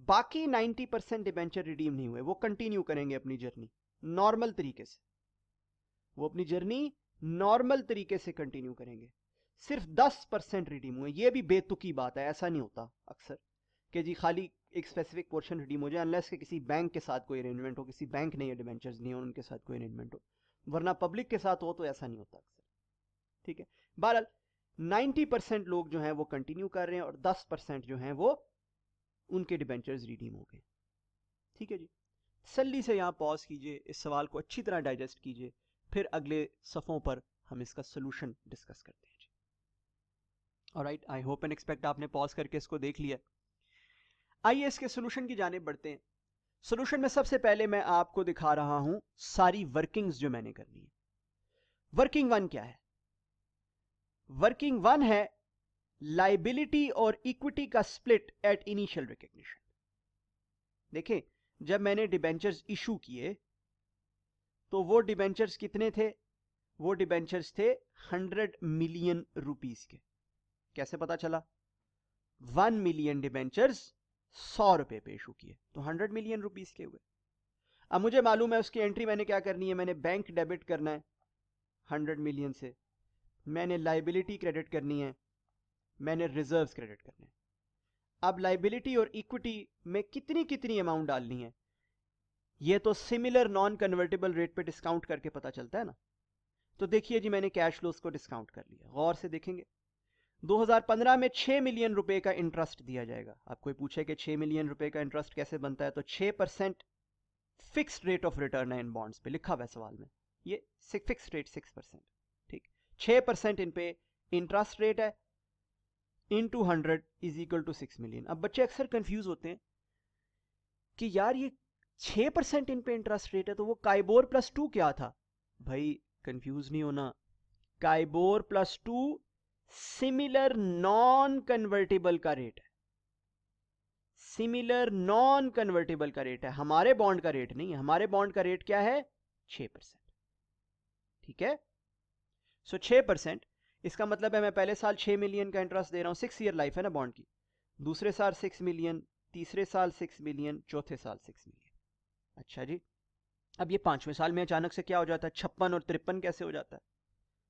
बाकी 90% डिबेंचर रिडीम नहीं हुए, वो कंटिन्यू करेंगे अपनी जर्नी नॉर्मल तरीके से, वो अपनी जर्नी नॉर्मल तरीके से कंटिन्यू करेंगे। सिर्फ 10% रिडीम हुए। ये भी बेतुकी बात है, ऐसा नहीं होता अक्सर कि जी खाली एक स्पेसिफिक पोर्शन रिडीम हो जाए, अनलेस के किसी बैंक के साथ कोई अरेंजमेंट हो, किसी बैंक ने ये डिबेंचर्स नहीं हो उनके साथ कोई अरेंजमेंट हो, वरना पब्लिक के साथ हो तो ऐसा नहीं होता अक्सर। ठीक है, बहरहाल 90% लोग जो हैं वो कंटिन्यू कर रहे हैं और 10% जो हैं वो उनके डिबेंचर्स रिडीम हो गए। ठीक है जी, तसल्ली से यहाँ पॉज कीजिए, इस सवाल को अच्छी तरह डाइजेस्ट कीजिए, फिर अगले सफ़ों पर हम इसका सोल्यूशन डिस्कस करते हैं जी। Alright, I hope and expect आपने पॉज करके इसको देख लिया। आइए इसके सोल्यूशन की जानिब बढ़ते हैं। सोल्यूशन में सबसे पहले मैं आपको दिखा रहा हूं सारी वर्किंग्स जो मैंने करनी है। वर्किंग वन क्या है? वर्किंग वन है लाइबिलिटी और इक्विटी का स्प्लिट एट इनिशियल रिकग्निशन। देखें, जब मैंने डिबेंचर्स इशू किए तो वो डिबेंचर्स कितने थे? वो डिबेंचर्स थे 100 मिलियन रुपीस के। कैसे पता चला? 1 मिलियन डिबेंचर्स 100 रुपए पे इशू किए तो 100 मिलियन रुपीस के हुए। अब मुझे मालूम है उसकी एंट्री मैंने क्या करनी है, मैंने बैंक डेबिट करना है 100 मिलियन से, मैंने लाइबिलिटी क्रेडिट करनी है, मैंने रिजर्व्स क्रेडिट करने हैं। अब लाइबिलिटी और इक्विटी में कितनी कितनी अमाउंट डालनी है, ये तो सिमिलर नॉन कन्वर्टेबल रेट पे डिस्काउंट करके पता चलता है ना। तो देखिए जी, मैंने कैश फ्लोस को डिस्काउंट कर लिया। गौर से देखेंगे, 2015 में 6 मिलियन रुपए का इंटरेस्ट दिया जाएगा। आप कोई पूछे कि 6 मिलियन रुपए का इंटरेस्ट कैसे बनता है, तो 6% फिक्स्ड रेट ऑफ रिटर्न है इन बॉन्ड्स पे, लिखा हुआ है सवाल में, ये फिक्स्ड रेट 6%। ठीक, 6% इन पे इंटरेस्ट रेट है, into 100 is equal to 6 million. अब बच्चे अक्सर कंफ्यूज होते हैं कि यार ये 6% इन पे इंटरेस्ट रेट है, तो वो काइबोर प्लस 2 क्या था? भाई कंफ्यूज नहीं होना, KIBOR plus 2 similar non convertible का रेट है। सिमिलर नॉन कन्वर्टेबल का रेट है, हमारे बॉन्ड का रेट नहीं है। हमारे बॉन्ड का रेट क्या है? 6%। ठीक है, सो 6%, इसका मतलब है मैं पहले साल 6 मिलियन का इंटरेस्ट दे रहा हूं, 6 ईयर लाइफ है ना बॉन्ड की, दूसरे साल 6 मिलियन, तीसरे साल 6 मिलियन, चौथे साल 6 मिलियन। अच्छा जी, अब ये 5वें साल में अचानक से क्या हो जाता है? 56 और 53 कैसे हो जाता है?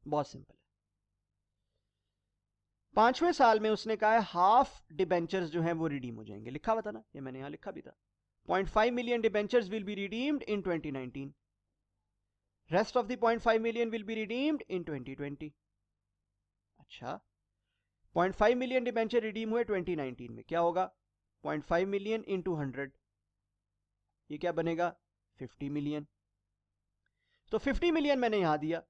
बहुत सिंपल है। 5वें साल में उसने कहा है हाफ डिबेंचर्स जो हैं वो रिडीम हो जाएंगे, लिखा हुआ था ना, ये मैंने यहां लिखा भी था। 0.5 million debentures will be redeemed in 2019, rest of the 0.5 million will be redeemed in 2020। अच्छा, 0.5 मिलियन डिबेंचर रिडीम हुए 2019 में, क्या होगा? 0.5 मिलियन इंटू 100, ये क्या बनेगा? 50 मिलियन। तो 50 मिलियन मैंने यहां दिया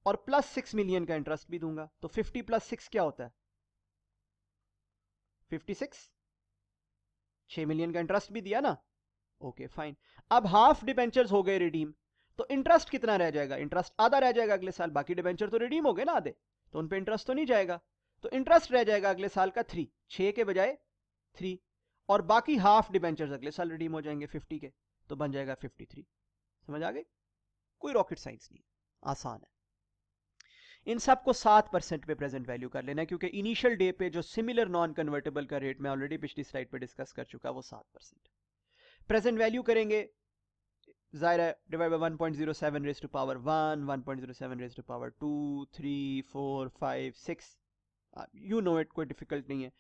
और प्लस 6 मिलियन का इंटरेस्ट भी दूंगा, तो 50 प्लस 6 क्या होता है? 56। 6 मिलियन का इंटरेस्ट भी दिया ना, ओके फाइन। अब हाफ डिबेंचर्स हो गए रिडीम, तो इंटरेस्ट कितना रह जाएगा? इंटरेस्ट आधा रह जाएगा अगले साल, बाकी डिबेंचर तो रिडीम हो गए ना आधे, तो उन पे इंटरेस्ट तो नहीं जाएगा, तो इंटरेस्ट रह जाएगा अगले साल का 3, 6 के बजाय 3, और बाकी हाफ डिबेंचर्स अगले साल रिडीम हो जाएंगे 50 के, तो बन जाएगा 53। समझ आ गई? कोई रॉकेट साइंस नहीं, आसान है। इन सब को 7% पे प्रेजेंट वैल्यू कर लेना है, क्योंकि इनिशियल डे पे जो सिमिलर नॉन कन्वर्टेबल का रेट मैं ऑलरेडी पिछली स्लाइड पे डिस्कस कर चुका, वो 7%। प्रेजेंट वैल्यू करेंगे, जाहिर है, divide by 1.07 raise to power 1, 1.07 raise to power 2, 3, 4, 5, 6, you know it, कोई डिफिकल्ट नहीं है।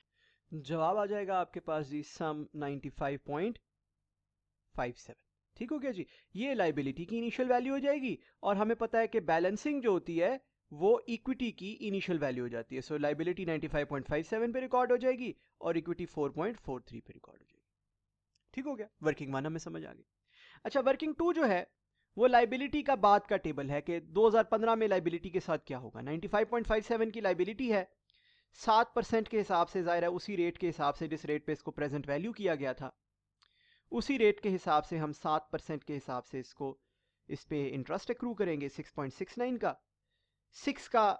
जवाब आ जाएगा आपके पास जी सम 95.57। ठीक हो गया जी, ये लाइबिलिटी की इनिशियल वैल्यू हो जाएगी, और हमें पता है कि बैलेंसिंग जो होती है वो इक्विटी की इनिशियल वैल्यू हो जाती है। सो लाइबिलिटी 95.57 पे रिकॉर्ड हो जाएगी और इक्विटी 4.43 पे रिकॉर्ड हो जाएगी। ठीक हो गया, वर्किंग वन हमें समझ आ गई। अच्छा, वर्किंग टू जो है वो लाइबिलिटी का बाद का टेबल है कि 2015 में लाइबिलिटी के साथ क्या होगा। 95.57 की लाइबिलिटी है, 7% के हिसाब से, जाहिर है उसी रेट के हिसाब से जिस रेट पे इसको प्रेजेंट वैल्यू किया गया था, उसी रेट के हिसाब से हम 7% के हिसाब से इस पे इंटरेस्ट एक्रू करेंगे 6.69 का, 6 का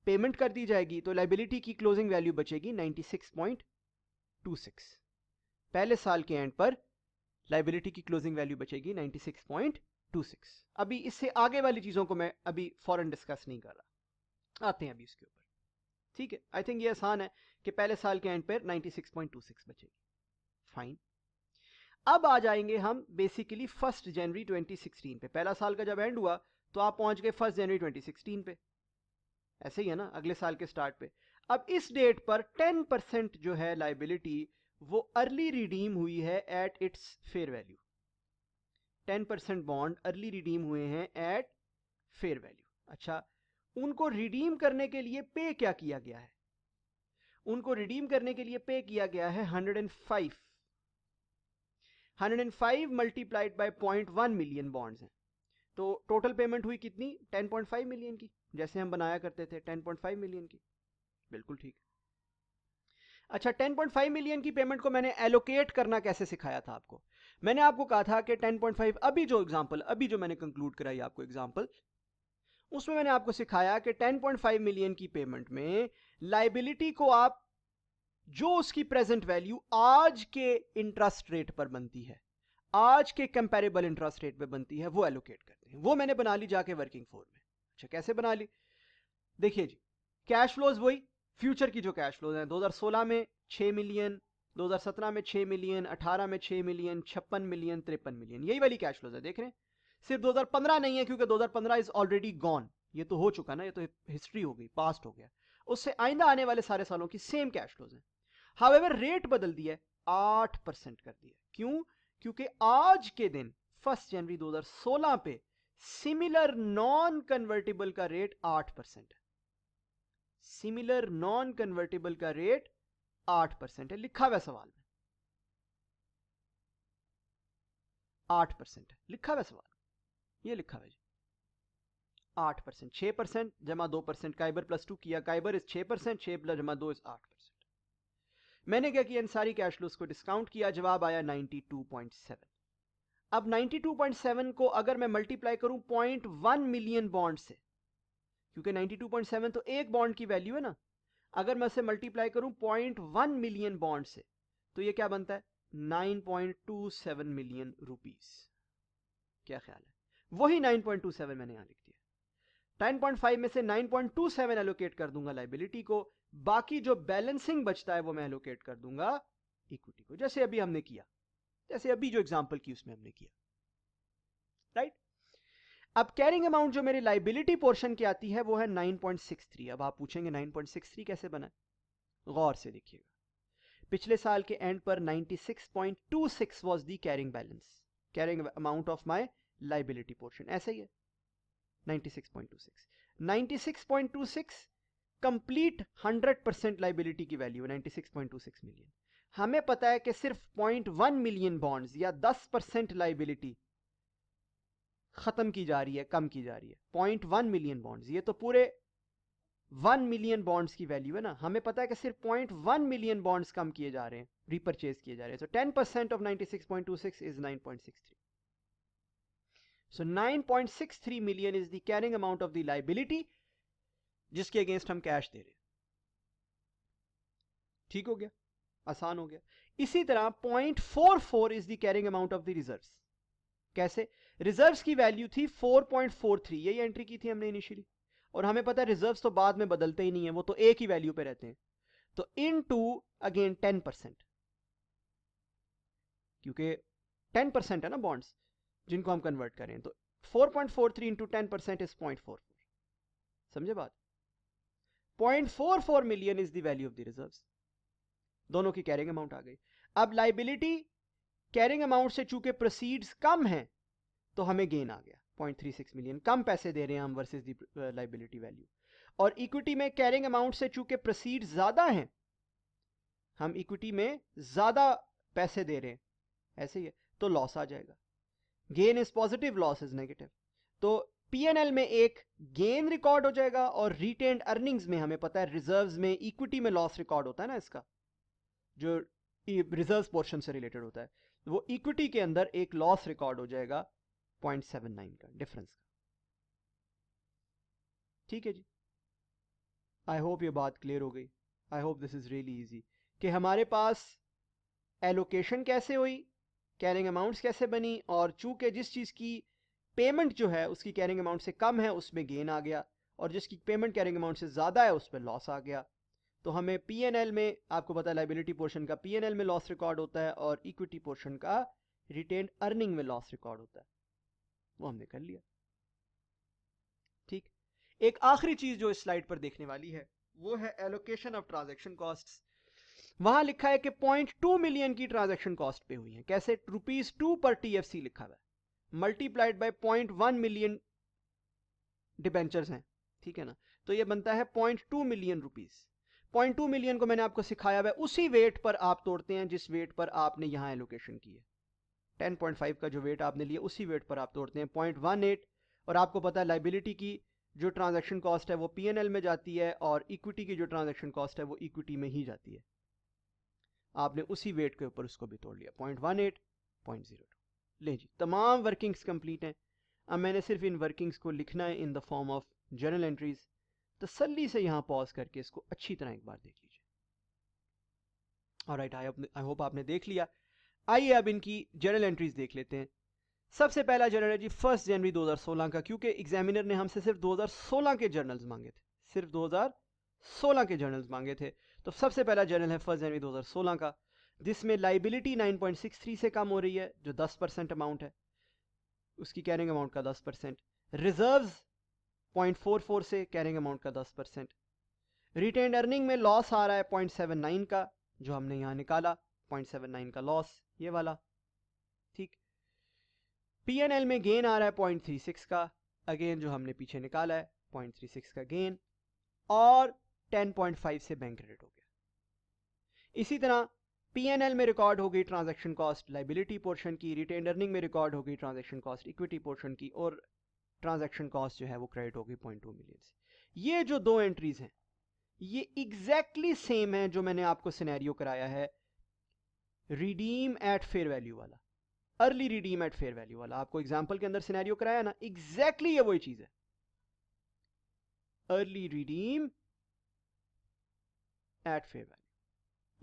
पेमेंट कर दी जाएगी, तो लाइबिलिटी की क्लोजिंग वैल्यू बचेगी 96.26। पहले साल के एंड पर लाइबिलिटी की क्लोजिंग वैल्यू बचेगी 96.26। अभी इससे आगे वाली चीजों को मैं अभी फौरन डिस्कस नहीं कर रहा, आते हैं अभी इसके ऊपर। ठीक है, आई थिंक ये आसान है कि पहले साल के एंड पर 96.26 बचेगी। फाइन, अब आ जाएंगे हम बेसिकली 1 जनवरी 2016 पे। पहला साल का जब एंड हुआ तो आप पहुंच गए 1 जनवरी 2016 पे, ऐसे ही है ना, अगले साल के स्टार्ट पे। अब इस डेट पर 10% जो है लाइबिलिटी वो अर्ली रिडीम हुई है at its fair value. 10% bond early redeem हुए हैं एट फेयर वैल्यू। अच्छा, उनको रिडीम करने के लिए पे क्या किया गया है? उनको रिडीम करने के लिए पे किया गया है 105 मल्टीप्लाइड बाय 0.1 मिलियन बॉन्ड्स हैं, तो टोटल पेमेंट हुई कितनी? 10.5 मिलियन की, जैसे हम बनाया करते थे 10.5 मिलियन की। बिल्कुल ठीक। अच्छा, 10.5 मिलियन की पेमेंट को मैंने एलोकेट करना कैसे सिखाया था आपको? मैंने आपको कहा था कि 10.5, अभी जो मैंने कंक्लूड कराई आपको एग्जांपल, उसमें मैंने आपको सिखाया कि 10.5 मिलियन की पेमेंट में लाइबिलिटी को आप जो उसकी प्रेजेंट वैल्यू आज के इंटरेस्ट रेट पर बनती है, आज के कंपैरेबल इंटरेस्ट रेट पे बनती है, वो एलोकेट करते हैं। वो मैंने बना ली जाके वर्किंग फॉर में। अच्छा, कैसे बना ली? देखिए जी, कैश फ्लोज वही फ्यूचर की जो कैश फ्लोज हैं, 2016 में 6 मिलियन, 2017 में 6 मिलियन, 18 में 6 मिलियन, 56 मिलियन, 53 मिलियन, यही वाली कैश फ्लोज है। देख रहे हैं, सिर्फ 2015 नहीं है क्योंकि 2015 इज ऑलरेडी गॉन, ये तो हो चुका ना, ये तो हिस्ट्री हो गई, पास्ट हो गया। उससे आइंदा आने वाले सारे सालों की सेम कैश फ्लोज हैं। हाउएवर रेट बदल दिया, 8% कर दिया। क्यों? क्योंकि आज के दिन 1 जनवरी 2016 पे सिमिलर नॉन कन्वर्टेबल का रेट 8% है। सिमिलर नॉन कन्वर्टेबल का रेट 8% है, लिखा हुआ सवाल में 8% है, लिखा हुआ सवाल, ये लिखा हुआ जी 8%। 6% जमा 2%, काइबर प्लस 2 किया, काइबर इज 6%, 6 जमा 2 इज 8%। मैंने क्या किया, इन सारी कैश फ्लोज को डिस्काउंट किया, जवाब आया 92.7। अब 92.7 को अगर मैं मल्टीप्लाई करूं 0.1 मिलियन बॉन्ड से, क्योंकि 92.7 तो एक बॉन्ड की वैल्यू है ना, अगर मैं उसे मल्टीप्लाई करूं 0.1 मिलियन बॉन्ड से, तो ये क्या बनता है? 9.27 मिलियन रुपीस। क्या ख्याल है? वही 9.27 मैंने यहां लिख दिया। 10.5 में से 9.27 एलोकेट कर दूंगा लाइबिलिटी को, बाकी जो बैलेंसिंग बचता है वो मैं एलोकेट कर दूंगा इक्विटी को, जैसे अभी हमने किया, जैसे अभी जो एग्जांपल की उसमें हमने किया, राइट? अब कैरिंग अमाउंट जो मेरी लाइबिलिटी पोर्शन की आती है वो है 9.63। अब आप पूछेंगे 9.63 कैसे बना? गौर से देखिएगा, पिछले साल के एंड पर 96.26 was the carrying balance, carrying amount of my liability portion, ऐसा ही है 96.26। 96.26 कंप्लीट 100% लाइबिलिटी की वैल्यू है 96.26 मिलियन। हमें पता है कि सिर्फ 0.1 मिलियन बॉन्ड्स या 10% लाइबिलिटी खत्म की जा रही है, कम की जा रही है। 0.1 मिलियन बॉन्ड्स, ये तो पूरे 1 मिलियन बॉन्ड्स की वैल्यू है ना। हमें पता है कि सिर्फ 0.1 मिलियन बॉन्ड्स कम किए जा रहे हैं, रिपर्चेज किए जा रहे हैं। सो 10% of 96.26 is 9.63। So 9.63 million is the carrying amount of the liability जिसके अगेंस्ट हम कैश दे रहे हैं। ठीक हो गया, आसान हो गया। इसी तरह 0.44 is the carrying amount of the reserves. कैसे? रिजर्व्स की वैल्यू थी 4.43, यही एंट्री की थी हमने इनिशियली, और हमें पता है रिजर्व्स तो बाद में बदलते ही नहीं है, वो तो एक ही वैल्यू पे रहते हैं। तो इनटू अगेन 10%, क्योंकि 10% है ना बॉन्ड्स जिनको हम कन्वर्ट करें, तो 4.43 इंटू 10% इज 0.44। समझे बात? 0.44 million is the value of the reserves. दोनों की कैरिंग अमाउंट आ गई। अब लाइबिलिटी कैरिंग अमाउंट से चूंकि प्रोसीड्स कम है तो हमें गेन आ गया 0.36 मिलियन, कम पैसे दे रहे हैं हम वर्सेस द लाइबिलिटी वैल्यू। और इक्विटी में कैरिंग अमाउंट से चूंकि प्रोसीड्स ज्यादा हैं, हम इक्विटी में ज्यादा पैसे दे रहे हैं, ऐसे ही है, तो लॉस आ जाएगा। Gain is positive, loss is negative. तो पीएनएल में एक गेन रिकॉर्ड हो जाएगा, और रिटेन्ड अर्निंग्स में हमें पता है रिजर्व्स में इक्विटी में लॉस रिकॉर्ड होता है ना, इसका जो रिजर्व्स पोर्शन से रिलेटेड होता है। वो इक्विटी के अंदर एक लॉस रिकॉर्ड हो जाएगा 0.79 का डिफरेंस का। ठीक है जी, आई होप ये बात क्लियर हो गई। I hope this is really easy कि हमारे पास एलोकेशन कैसे हुई, कैरिंग अमाउंट्स कैसे बनी, और चूंकि जिस चीज़ की पेमेंट जो है उसकी कैरिंग अमाउंट से कम है उसमें गेन आ गया, और जिसकी पेमेंट कैरिंग अमाउंट से ज़्यादा है उस पर लॉस आ गया। तो हमें पीएनएल में, आपको पता है लाइबिलिटी पोर्शन का पीएनएल में लॉस रिकॉर्ड होता है और इक्विटी पोर्शन का रिटेन्ड अर्निंग में लॉस रिकॉर्ड होता है, वो हमने कर लिया। ठीक, एक आखिरी चीज जो इस स्लाइड पर देखने वाली है वो है एलोकेशन ऑफ ट्रांजैक्शन कॉस्ट्स। वहां लिखा है कि 0.2 मिलियन की ट्रांजैक्शन कॉस्ट पे हुई है, कैसे, ₹2 पर टीएफसी लिखा हुआ है, मल्टीप्लाइड बाय 0.1 मिलियन डिबेंचर्स हैं, ठीक है ना, तो ये बनता है 0.2 मिलियन रुपीस। 0.2 मिलियन को मैंने आपको सिखाया हुआ है, उसी वेट पर आप तोड़ते हैं जिस वेट पर आपने यहां एलोकेशन की है। 10.5 का जो वेट आपने लिया उसी वेट पर आप तोड़ते हैं 0.18, और आपको पता है लाइबिलिटी की जो ट्रांजैक्शन कॉस्ट है वो पीएनएल में जाती है और इक्विटी की जो ट्रांजैक्शन कॉस्ट है वो इक्विटी में ही जाती है। आपने उसी वेट के ऊपर उसको भी तोड़ लिया 0.18, 0.02। ले जी, तमाम वर्किंग्स कंप्लीट हैं। अब मैंने सिर्फ इन वर्किंग्स को लिखना है in the form of journal entries. तसल्ली से यहां पॉज करके इसको अच्छी तरह एक बार देख लीजिए। ऑलराइट, आई होप आपने देख लिया। आइए अब इनकी जर्नल एंट्रीज देख लेते हैं। सबसे पहला जर्नल है जी 1 जनवरी 2016 का, क्योंकि एग्जामिनर ने हमसे सिर्फ 2016 के जर्नल्स मांगे थे, सिर्फ 2016 के जर्नल्स मांगे थे। तो सबसे पहला जर्नल है 1 जनवरी 2016 का, जिसमें लाइबिलिटी 9.63 से कम हो रही है, जो 10% अमाउंट है, उसकी कैरिंग अमाउंट का 10%, रिजर्व्स 0.44 से कैरिंग अमाउंट का 10%, रिटेन्ड अर्निंग में लॉस आ रहा है 0.79 का, जो हमने यहां निकाला 0.79 का लॉस, ये वाला, ठीक। पीएनएल में गेन आ रहा है 0.36 का, अगेन जो हमने पीछे निकाला है 0.36 का गेन, और 10.5 से बैंक क्रेडिट हो गया। इसी तरह पीएनएल में रिकॉर्ड हो गई ट्रांजैक्शन कॉस्ट लाइबिलिटी पोर्शन की, रिटेन्ड अर्निंग में रिकॉर्ड हो गई ट्रांजैक्शन कॉस्ट इक्विटी पोर्शन की, और ट्रांजैक्शन कॉस्ट जो है वो क्रेडिट हो गई 0.2 मिलियन से। ये जो दो एंट्रीज हैं ये एग्जैक्टली सेम है जो मैंने आपको सिनेरियो कराया है रिडीम एट फेयर वैल्यू वाला, early redeem at fair value वाला, आपको एग्जांपल के अंदर सिनेरियो कराया ना, एग्जैक्टली ये वही चीज है, early redeem at fair value,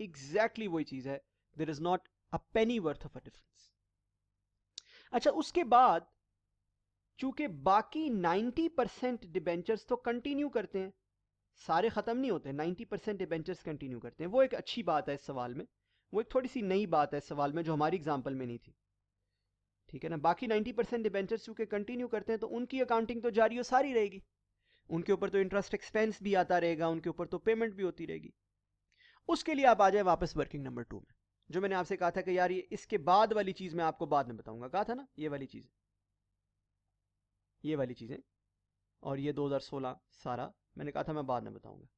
exactly वही चीज है, there is not a penny worth of a difference. अच्छा, उसके बाद चूंकि बाकी 90% डिबेंचर्स तो कंटिन्यू करते हैं, सारे खत्म नहीं होते, 90% डिबेंचर्स कंटिन्यू करते हैं, वो एक अच्छी बात है इस सवाल में, वो एक थोड़ी सी नई बात है इस सवाल में जो हमारी एग्जांपल में नहीं थी, ठीक है ना। बाकी 90% डिबेंचर्स चूंकि कंटिन्यू करते हैं तो उनकी अकाउंटिंग तो जारी और सारी रहेगी, उनके ऊपर तो इंटरेस्ट एक्सपेंस भी आता रहेगा, उनके ऊपर तो पेमेंट भी होती रहेगी। उसके लिए आप आ जाए वापस वर्किंग नंबर 2 में, जो मैंने आपसे कहा था कि यार ये इसके बाद वाली चीज मैं आपको बाद में बताऊंगा, कहा था ना, ये वाली चीज, ये वाली चीजें, और ये 2016 सारा मैंने कहा था मैं बाद में बताऊंगा।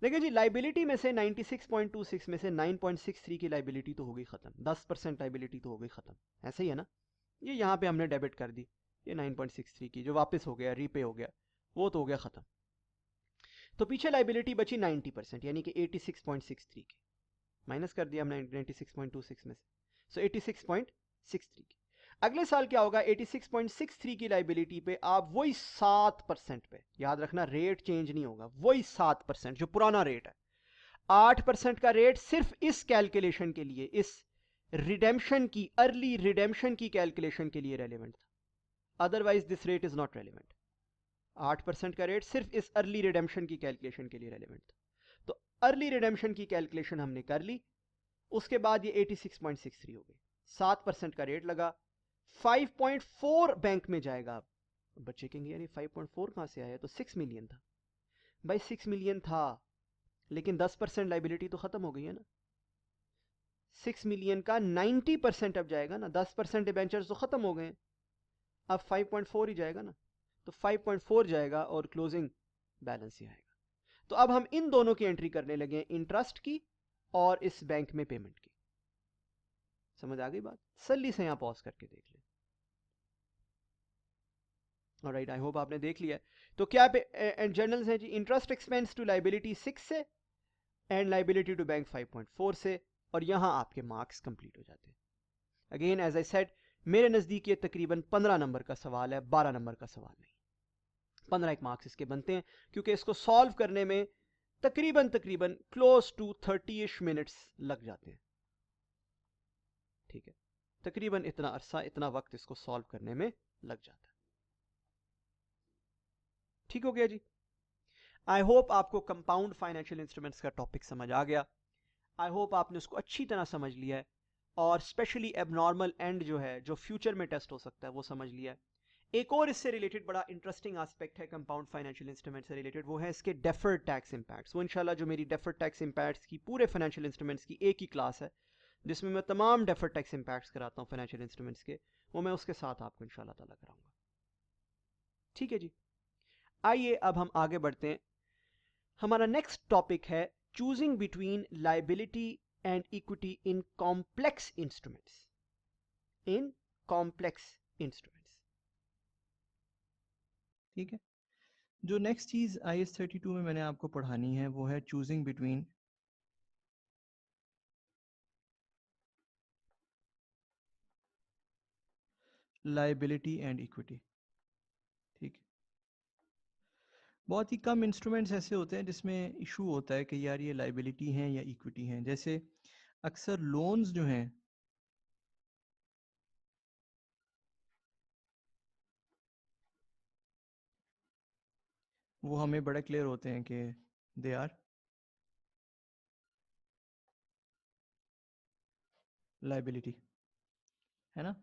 लेकिन जी लाइबिलिटी में से 96.26 में से 9.63 की लाइबिलिटी तो हो गई खत्म, 10% लाइबिलिटी तो हो गई खत्म, ऐसे ही है ना। ये यहाँ पे हमने डेबिट कर दी, ये 9.63 की जो वापस हो गया, रीपे हो गया, वो तो हो गया खत्म। तो पीछे लाइबिलिटी बची 90% यानी कि 86.63 की, माइनस कर दिया हमने 96.26 में से, सो 86.63 की। अगले साल क्या होगा, 86.63 की लाइबिलिटी पे आप वही 7% पे, याद रखना रेट चेंज नहीं होगा, वही 7% जो पुराना रेट है। 8% का रेट सिर्फ इस कैलकुलेशन के लिए, इस रिडेम्पशन की, अर्ली रिडेम्पशन की कैलकुलेशन के लिए रेलिवेंट था, otherwise this rate is not relevant. 8% का रेट सिर्फ इस अर्ली रिडेम्पशन की कैलकुलेशन के लिए रेलिवेंट था। तो अर्ली रिडेम्पशन की कैलकुलेशन हमने कर ली, उसके बाद ये 86.63 हो गई, 7% का रेट लगा, 5.4 बैंक में जाएगा। अब बच्चे कहेंगे यार 5.4 कहां से आया, तो 6 मिलियन था भाई, 6 मिलियन था, लेकिन 10% लाइबिलिटी तो खत्म हो गई है ना, 6 मिलियन का 90% अब जाएगा ना, 10% डिबेंचर्स तो खत्म हो गए, अब 5.4 ही जाएगा ना, तो 5.4 जाएगा और क्लोजिंग बैलेंस ही आएगा। तो अब हम इन दोनों की एंट्री करने लगे, इंटरेस्ट की और इस बैंक में पेमेंट की। समझ आ गई बात, सल्ली से यहां पॉज करके देख लें। ऑलराइट, आई होप आपने देख लिया। तो क्या एंड जर्नल्स हैं जी, इंटरेस्ट एक्सपेंस टू लाइबिलिटी 6 से एंड लाइबिलिटी टू बैंक 5.4 से, और यहां आपके मार्क्स कंप्लीट हो जाते हैं। अगेन एज आई सेड, मेरे नज़दीक ये तकरीबन 15 नंबर का सवाल है, 12 नंबर का सवाल नहीं। 15 एक मार्क्स इसके बनते हैं, क्योंकि इसको सॉल्व करने में तकरीबन तकरीबन क्लोज टू 30-ish मिनट्स लग जाते हैं। ठीक है, तकरीबन इतना अरसा, इतना वक्त इसको सॉल्व करने में लग जाता है। ठीक हो गया जी। आई होप आपको कंपाउंड फाइनेंशियल इंस्ट्रूमेंट्स का टॉपिक समझ आ गया। आई होप आपने उसको अच्छी तरह समझ लिया है, और स्पेशली एबनॉर्मल एंड जो है, जो फ्यूचर में टेस्ट हो सकता है, वो समझ लिया है। एक और इससे रिलेटेड बड़ा इंटरेस्टिंग एस्पेक्ट है कंपाउंड फाइनेंशियल इंस्ट्रूमेंट से रिलेटेड, वो है इसके डेफर्ड टैक्स इंपैक्ट्स। वो इंशाल्लाह जो मेरी डेफर्ड टैक्स इंपैक्ट्स की पूरे फाइनेंशियल इंस्ट्रूमेंट्स की एक ही क्लास है, जिसमें मैं तमाम डेफर्ड टैक्स इंपैक्ट्स कराता हूँ फाइनेंशियल इंस्ट्रूमेंट्स के, वो मैं उसके साथ आपको इंशाल्लाह ताला कराऊंगा। ठीक है जी, आइए अब हम आगे बढ़ते हैं। हमारा नेक्स्ट टॉपिक है choosing between liability and equity in complex instruments. In complex instruments. ठीक है, जो नेक्स्ट चीज़ IS 32 में मैंने आपको पढ़ानी है वो है choosing between liability and equity. ठीक है, बहुत ही कम इंस्ट्रूमेंट्स ऐसे होते हैं जिसमें इशू होता है कि यार ये लाइबिलिटी हैं या इक्विटी हैं। जैसे अक्सर लोन्स जो हैं वो हमें बड़े क्लियर होते हैं कि दे आर लाइबिलिटी, है ना।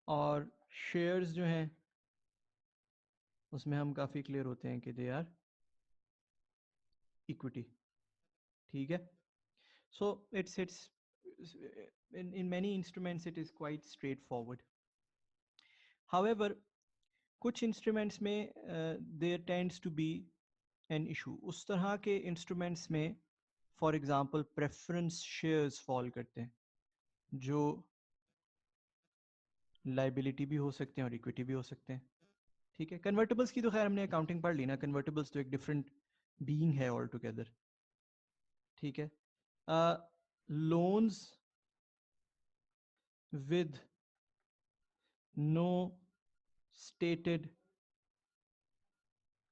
और शेयर्स जो हैं उसमें हम काफ़ी क्लियर होते हैं कि दे आर इक्विटी। ठीक है, so it's in many instruments it is quite straightforward. However, कुछ इंस्ट्रूमेंट्स में there tends to be an issue. उस तरह के इंस्ट्रूमेंट्स में for example preference shares fall करते हैं, जो लाइबिलिटी भी हो सकते हैं और इक्विटी भी हो सकते हैं। ठीक है, कन्वर्टेबल्स की तो खैर हमने अकाउंटिंग पढ़ ली ना, कन्वर्टेबल्स तो एक डिफरेंट बीइंग है ऑल टुगेदर। ठीक है, loans with no stated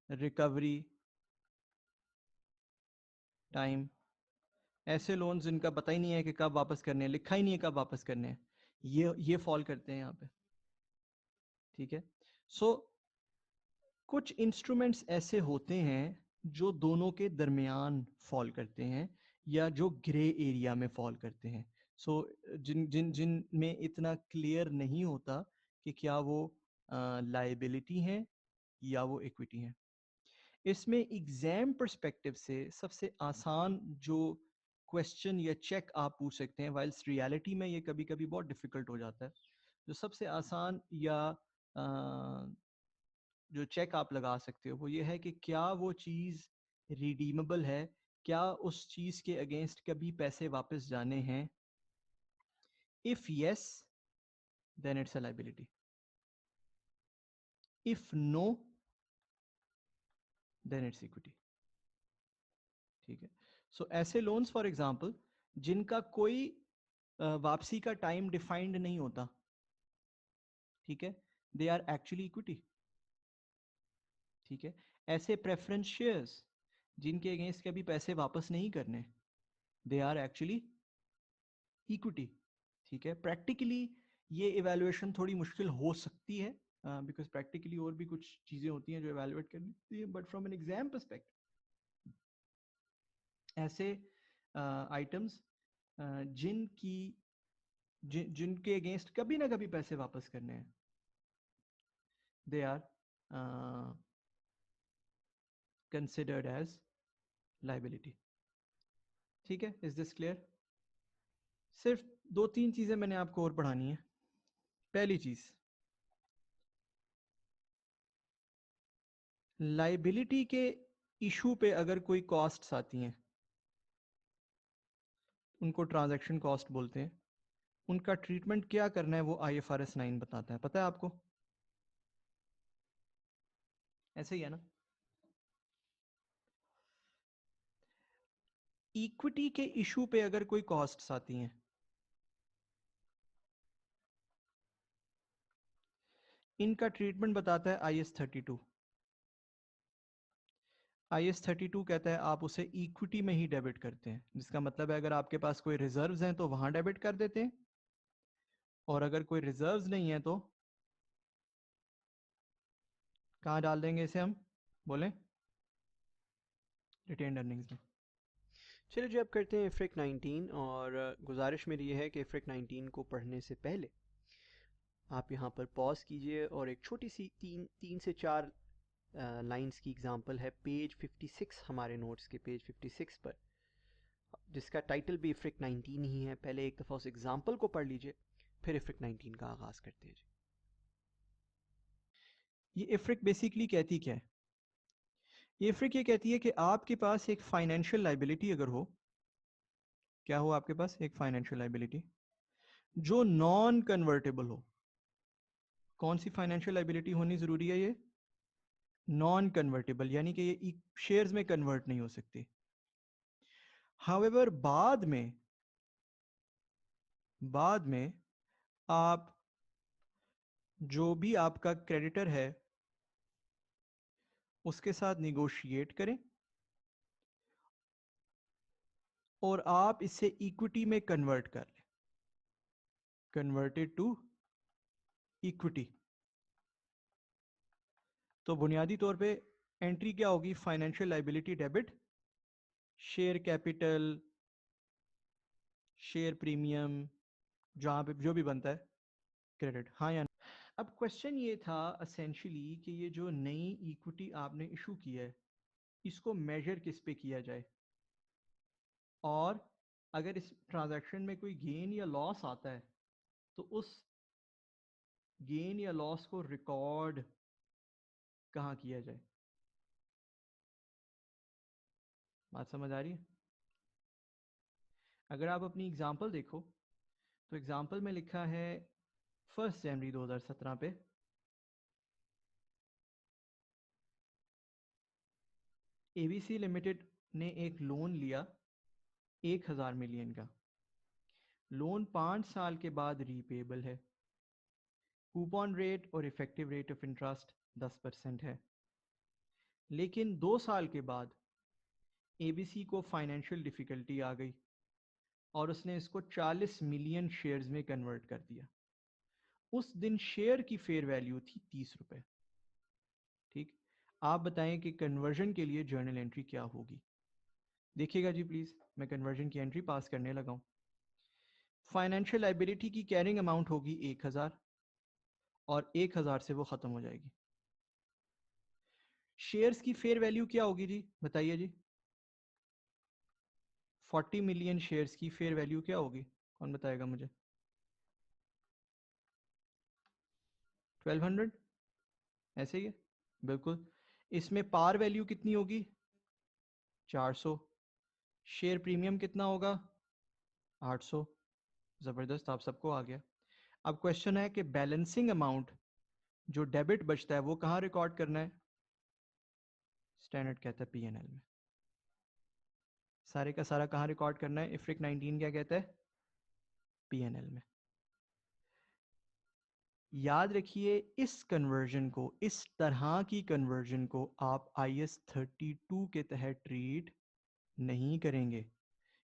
recovery time, ऐसे लोन्स जिनका पता ही नहीं है कि कब वापस करने हैं, लिखा ही नहीं है कब वापस करने हैं, ये फॉल करते हैं यहाँ पे। ठीक है, सो कुछ इंस्ट्रूमेंट्स ऐसे होते हैं जो दोनों के दरमियान फॉल करते हैं या जो ग्रे एरिया में फॉल करते हैं। सो जिन जिन जिन में इतना क्लियर नहीं होता कि क्या वो लाइबिलिटी हैं या वो इक्विटी हैं। इसमें एग्जाम पर्सपेक्टिव से सबसे आसान जो क्वेश्चन या चेक आप पूछ सकते हैं, वाइल्स रियलिटी में ये कभी कभी बहुत डिफिकल्ट हो जाता है, जो सबसे आसान या जो चेक आप लगा सकते हो वो ये है कि क्या वो चीज़ रिडीमेबल है, क्या उस चीज़ के अगेंस्ट कभी पैसे वापस जाने हैं। If yes then it's a liability, if no then it's equity. ठीक है, सो ऐसे लोन्स फॉर एग्जांपल जिनका कोई वापसी का टाइम डिफाइंड नहीं होता, ठीक है, दे आर एक्चुअली इक्विटी। ठीक है, ऐसे प्रेफरेंस शेयर्स जिनके अगेंस्ट कभी पैसे वापस नहीं करने, दे आर एक्चुअली इक्विटी। ठीक है, प्रैक्टिकली ये इवेल्युएशन थोड़ी मुश्किल हो सकती है, बिकॉज प्रैक्टिकली और भी कुछ चीज़ें होती हैं जो इवेल्युएट करनी होती है, but from an exam perspective ऐसे आइटम्स जिनकी जिनके अगेंस्ट कभी ना कभी पैसे वापस करने हैं, they are considered as liability. ठीक है, इज दिस क्लियर। सिर्फ दो तीन चीज़ें मैंने आपको और पढ़ानी है। पहली चीज़, लाइबिलिटी के इशू पे अगर कोई कॉस्ट्स आती हैं, उनको ट्रांजैक्शन कॉस्ट बोलते हैं, उनका ट्रीटमेंट क्या करना है वो IFRS 9 बताता है। पता है आपको? ऐसे ही है ना। इक्विटी के इशू पे अगर कोई कॉस्ट्स आती हैं इनका ट्रीटमेंट बताता है IS 32। IS 32 कहता है आप उसे इक्विटी में ही डेबिट करते हैं, जिसका मतलब है अगर आपके पास कोई रिजर्व्स हैं तो वहां डेबिट कर देते हैं, और अगर कोई रिजर्व्स नहीं है तो कहाँ डाल देंगे इसे हम, बोलें, रिटेन्ड अर्निंग्स में। चलिए जी, अब करते हैं IFRIC 19, और गुजारिश मेरी ये है कि IFRIC 19 को पढ़ने से पहले आप यहाँ पर पॉज कीजिए और एक छोटी सी तीन से चार लाइंस की एग्जांपल है पेज 56, हमारे नोट्स के पेज 56 पर, जिसका टाइटल भी IFRIC 19 ही है। पहले एक दफ़ा उस एग्जांपल को पढ़ लीजिए, फिर IFRIC 19 का आगाज़ करते हैं जी। ये IFRIC बेसिकली कहती क्या है? ये IFRIC ये कहती है कि आपके पास एक फाइनेंशियल लाइबिलिटी अगर हो, क्या हो आपके पास एक फाइनेंशियल लाइबिलिटी जो नॉन कन्वर्टेबल हो। कौन सी फाइनेंशियल लाइबिलिटी होनी जरूरी है? ये नॉन कन्वर्टेबल, यानी कि ये शेयर्स में कन्वर्ट नहीं हो सकती। हाउएवर बाद में आप जो भी आपका क्रेडिटर है उसके साथ निगोशिएट करें और आप इसे इक्विटी में कन्वर्ट कर लें, कन्वर्टेड टू इक्विटी। तो बुनियादी तौर पे एंट्री क्या होगी? Financial liability debit, share capital, share premium, जहाँ पे जो भी बनता है क्रेडिट, हाँ या नहीं। अब क्वेश्चन ये था असेंशली कि ये जो नई इक्विटी आपने इशू की है इसको मेजर किस पे किया जाए, और अगर इस ट्रांजैक्शन में कोई गेन या लॉस आता है तो उस गेन या लॉस को रिकॉर्ड कहाँ किया जाए। बात समझ आ रही है? अगर आप अपनी एग्जांपल देखो तो एग्जांपल में लिखा है 1 जनवरी 2017 पे ABC लिमिटेड ने एक लोन लिया 1000 मिलियन का। लोन 5 साल के बाद रीपेबल है। कूपन रेट और इफेक्टिव रेट ऑफ इंटरेस्ट 10% है। लेकिन 2 साल के बाद ABC को फाइनेंशियल डिफिकल्टी आ गई और उसने इसको 40 मिलियन शेयर्स में कन्वर्ट कर दिया। उस दिन शेयर की फेयर वैल्यू थी 30 रुपए। ठीक, आप बताएं कि कन्वर्जन के लिए जर्नल एंट्री क्या होगी। देखिएगा जी प्लीज, मैं कन्वर्जन की एंट्री पास करने लगा हूं। फाइनेंशियल लाइबिलिटी की कैरिंग अमाउंट होगी 1000 और 1000 से वो खत्म हो जाएगी। शेयर्स की फेयर वैल्यू क्या होगी जी, बताइए जी। 40 मिलियन शेयर्स की फेयर वैल्यू क्या होगी, कौन बताएगा मुझे? 1200, ऐसे ही है बिल्कुल। इसमें पार वैल्यू कितनी होगी? 400। शेयर प्रीमियम कितना होगा? 800। ज़बरदस्त, आप सबको आ गया। अब क्वेश्चन है कि बैलेंसिंग अमाउंट जो डेबिट बचता है वो कहाँ रिकॉर्ड करना है? स्टैंडर्ड कहता है P&L में। सारे का सारा कहाँ रिकॉर्ड करना है? IFRIC 19 क्या कहता है? P&L में। याद रखिए इस कन्वर्जन को, इस तरह की कन्वर्जन को आप IS 32 के तहत ट्रीट नहीं करेंगे,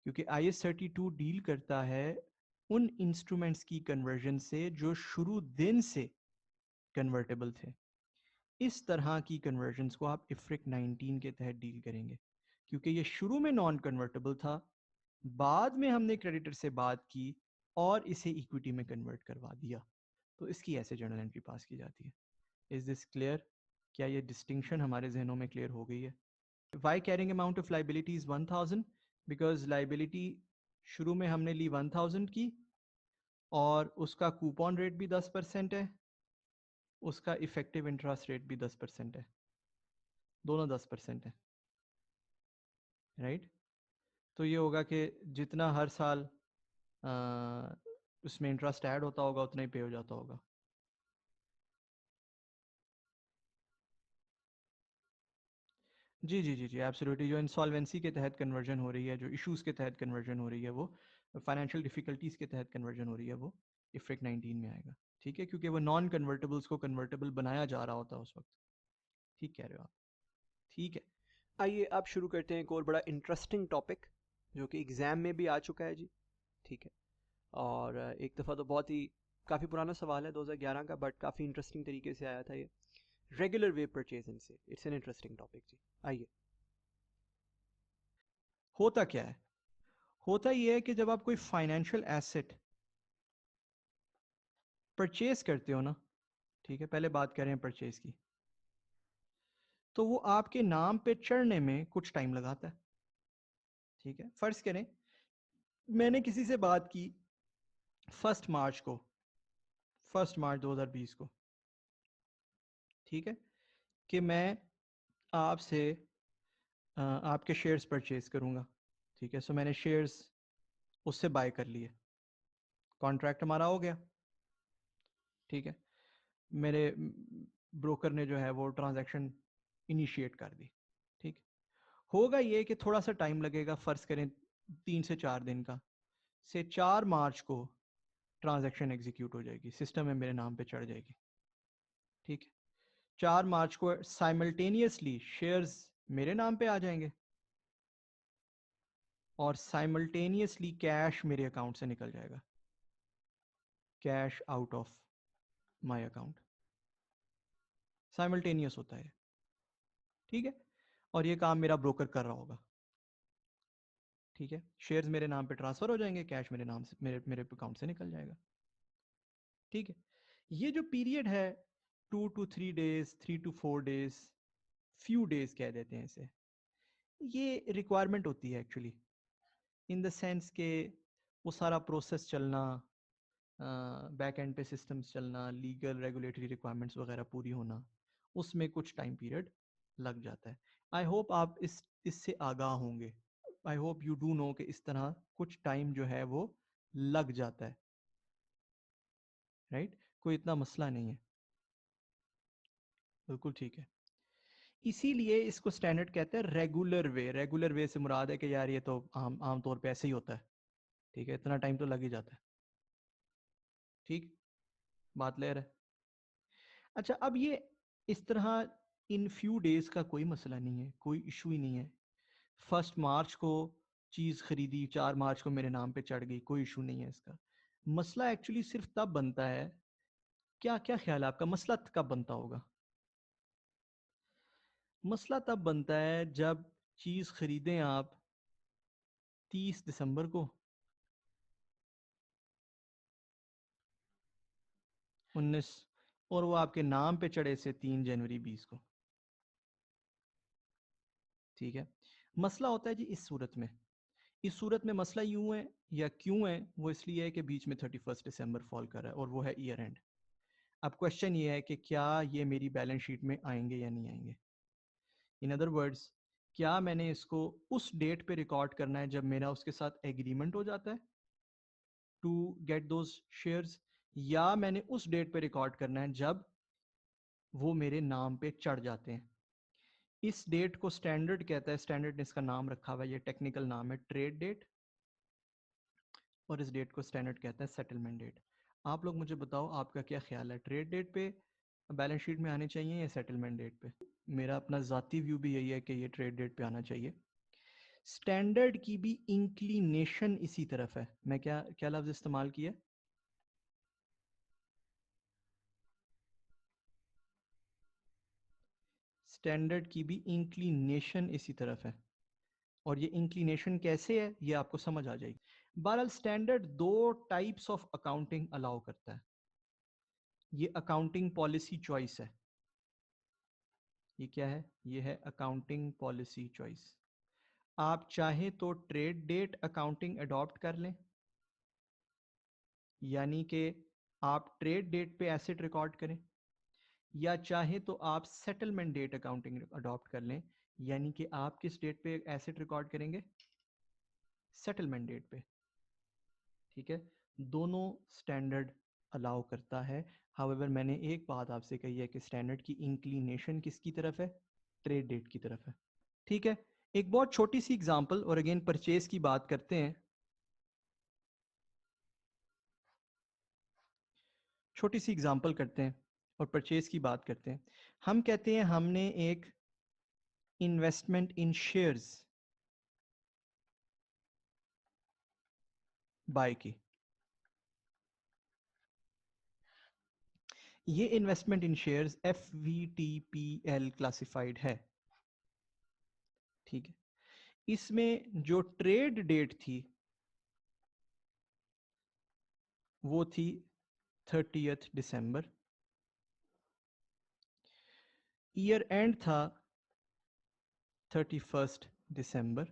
क्योंकि IS 32 डील करता है उन इंस्ट्रूमेंट्स की कन्वर्जन से जो शुरू दिन से कन्वर्टेबल थे। इस तरह की कन्वर्जन्स को आप IFRIC 19 के तहत डील करेंगे, क्योंकि ये शुरू में नॉन कन्वर्टेबल था, बाद में हमने क्रेडिटर से बात की और इसे इक्विटी में कन्वर्ट करवा दिया, तो इसकी ऐसे जर्नल एंट्री पास की जाती है। Is this clear? क्या ये डिस्टिंक्शन हमारे जहनों में क्लियर हो गई है? Why carrying amount of liability is 1000? Because liability शुरू में हमने ली 1000 की और उसका कूपन रेट भी 10% है, उसका इफेक्टिव इंटरेस्ट रेट भी 10% है, दोनों 10% है, राइट? तो ये होगा कि जितना हर साल उसमें इंटरेस्ट ऐड होता होगा उतना ही पे हो जाता होगा। जी जी जी जी, एब्सोल्युटली। जो इंसॉल्वेंसी के तहत कन्वर्जन हो रही है, जो इश्यूज़ के तहत कन्वर्जन हो रही है, वो फाइनेंशियल डिफिकल्टीज़ के तहत कन्वर्जन हो रही है, वो इफ्रिक 19 में आएगा, ठीक है, क्योंकि वो नॉन कन्वर्टेबल्स को कन्वर्टेबल बनाया जा रहा होता है उस वक्त। ठीक कह रहे हो आप, ठीक है। आइए अब शुरू करते हैं एक और बड़ा इंटरेस्टिंग टॉपिक जो कि एग्ज़ाम में भी आ चुका है जी। ठीक है, और एक दफ़ा तो बहुत ही काफ़ी पुराना सवाल है 2011 का, बट काफ़ी इंटरेस्टिंग तरीके से आया था ये। Regular way purchase and sale, it's an interesting topic जी। आइए। होता क्या है? होता ये है कि जब आप कोई फाइनेंशियल एसेट परचेज करते हो ना, ठीक है, पहले बात करें परचेज की, तो वो आपके नाम पे चढ़ने में कुछ टाइम लगाता है। ठीक है, फर्ज करें मैंने किसी से बात की 1 मार्च को, 1 मार्च 2020 को, ठीक है, कि मैं आपसे आपके शेयर्स परचेज करूंगा। ठीक है, सो मैंने शेयर्स उससे बाय कर लिए, कॉन्ट्रैक्ट हमारा हो गया। ठीक है, मेरे ब्रोकर ने जो है वो ट्रांजैक्शन इनिशिएट कर दी। ठीक, होगा ये कि थोड़ा सा टाइम लगेगा, फर्ज करें 3 से 4 दिन का, से 4 मार्च को ट्रांजैक्शन एग्जीक्यूट हो जाएगी, सिस्टम में मेरे नाम पे चढ़ जाएगी। ठीक है, 4 मार्च को साइमल्टेनियसली शेयर्स मेरे नाम पे आ जाएंगे और साइमल्टेनियसली कैश मेरे अकाउंट से निकल जाएगा, cash out of my account, simultaneous होता है। ठीक है, और ये काम मेरा ब्रोकर कर रहा होगा। ठीक है, शेयर्स मेरे नाम पे ट्रांसफर हो जाएंगे, कैश मेरे नाम से मेरे मेरे अकाउंट से निकल जाएगा। ठीक है, ये जो पीरियड है 2 to 3 days, 3 to 4 days, few days कह देते हैं इसे, ये रिक्वायरमेंट होती है एक्चुअली, इन द सेंस के वो सारा प्रोसेस चलना, बैक एंड पे सिस्टम्स चलना, लीगल रेगुलेटरी रिक्वायरमेंट्स वगैरह पूरी होना, उसमें कुछ टाइम पीरियड लग जाता है। आई होप आप इससे आगाह होंगे, I hope you do know कि इस तरह कुछ टाइम जो है वो लग जाता है, राइट? कोई इतना मसला नहीं है, बिल्कुल ठीक है। इसीलिए इसको स्टैंडर्ड कहते हैं रेगुलर वे। रेगुलर वे से मुराद है कि यार ये तो आम तौर पे ऐसे ही होता है, ठीक है, इतना टाइम तो लग ही जाता है। ठीक, बात क्लियर है? अच्छा, अब ये इस तरह इन फ्यू डेज का कोई मसला नहीं है, कोई इशू ही नहीं है। 1 मार्च को चीज़ खरीदी, 4 मार्च को मेरे नाम पे चढ़ गई, कोई इशू नहीं है इसका। मसला एक्चुअली सिर्फ तब बनता है, क्या क्या ख्याल है आपका, मसला कब बनता होगा? मसला तब बनता है जब चीज़ खरीदें आप 30 दिसंबर को, 19, और वो आपके नाम पे चढ़े से 3 जनवरी 20 को। ठीक है, मसला होता है जी इस सूरत में, इस सूरत में मसला यूं है या क्यों है, वो इसलिए है कि बीच में 31 दिसंबर फॉल कर रहा है और वो है ईयर एंड। अब क्वेश्चन ये है कि क्या ये मेरी बैलेंस शीट में आएंगे या नहीं आएंगे। इन अदर वर्ड्स, क्या मैंने इसको उस डेट पे रिकॉर्ड करना है जब मेरा उसके साथ एग्रीमेंट हो जाता है टू गेट दोज शेयर्स, या मैंने उस डेट पे रिकॉर्ड करना है जब वो मेरे नाम पे चढ़ जाते हैं। इस डेट को स्टैंडर्ड कहता है, स्टैंडर्ड ने इसका नाम रखा हुआ है, ये टेक्निकल नाम है ट्रेड डेट, और इस डेट को स्टैंडर्ड कहता है सेटलमेंट डेट। आप लोग मुझे बताओ आपका क्या ख्याल है, ट्रेड डेट पे बैलेंस शीट में आने चाहिए या सेटलमेंट डेट पे? मेरा अपना ज़ाती व्यू भी यही है कि ये ट्रेड डेट पे आना चाहिए। स्टैंडर्ड की भी इंक्लिनेशन इसी तरफ है। मैं क्या क्या लफ्ज़ इस्तेमाल किया? स्टैंडर्ड की भी इंक्लिनेशन इसी तरफ है, और ये इंक्लिनेशन कैसे है ये आपको समझ आ जाएगी। बहरहाल standard 2 types of accounting allow करता है, ये अकाउंटिंग पॉलिसी चॉइस है। ये क्या है? ये है अकाउंटिंग पॉलिसी चॉइस। आप चाहें तो ट्रेड डेट अकाउंटिंग अडॉप्ट कर लें, यानी कि आप ट्रेड डेट पे एसेट रिकॉर्ड करें, या चाहे तो आप सेटलमेंट डेट अकाउंटिंग अडॉप्ट कर लें, यानी कि आप किस डेट पे एसेट रिकॉर्ड करेंगे? सेटलमेंट डेट पे। ठीक है, दोनों स्टैंडर्ड अलाउ करता है। हाउएवर मैंने एक बात आपसे कही है कि स्टैंडर्ड की इंक्लिनेशन किसकी तरफ है? ट्रेड डेट की तरफ है। ठीक है, एक बहुत छोटी सी एग्जांपल, और अगेन परचेज की बात करते हैं। छोटी सी एग्जांपल करते हैं और परचेज की बात करते हैं। हम कहते हैं हमने एक इन्वेस्टमेंट इन शेयर्स बाय की। ये इन्वेस्टमेंट इन शेयर्स FVTPL क्लासिफाइड है, ठीक है। इसमें जो ट्रेड डेट थी वो थी 30th दिसंबर, ईयर एंड था 31st दिसंबर,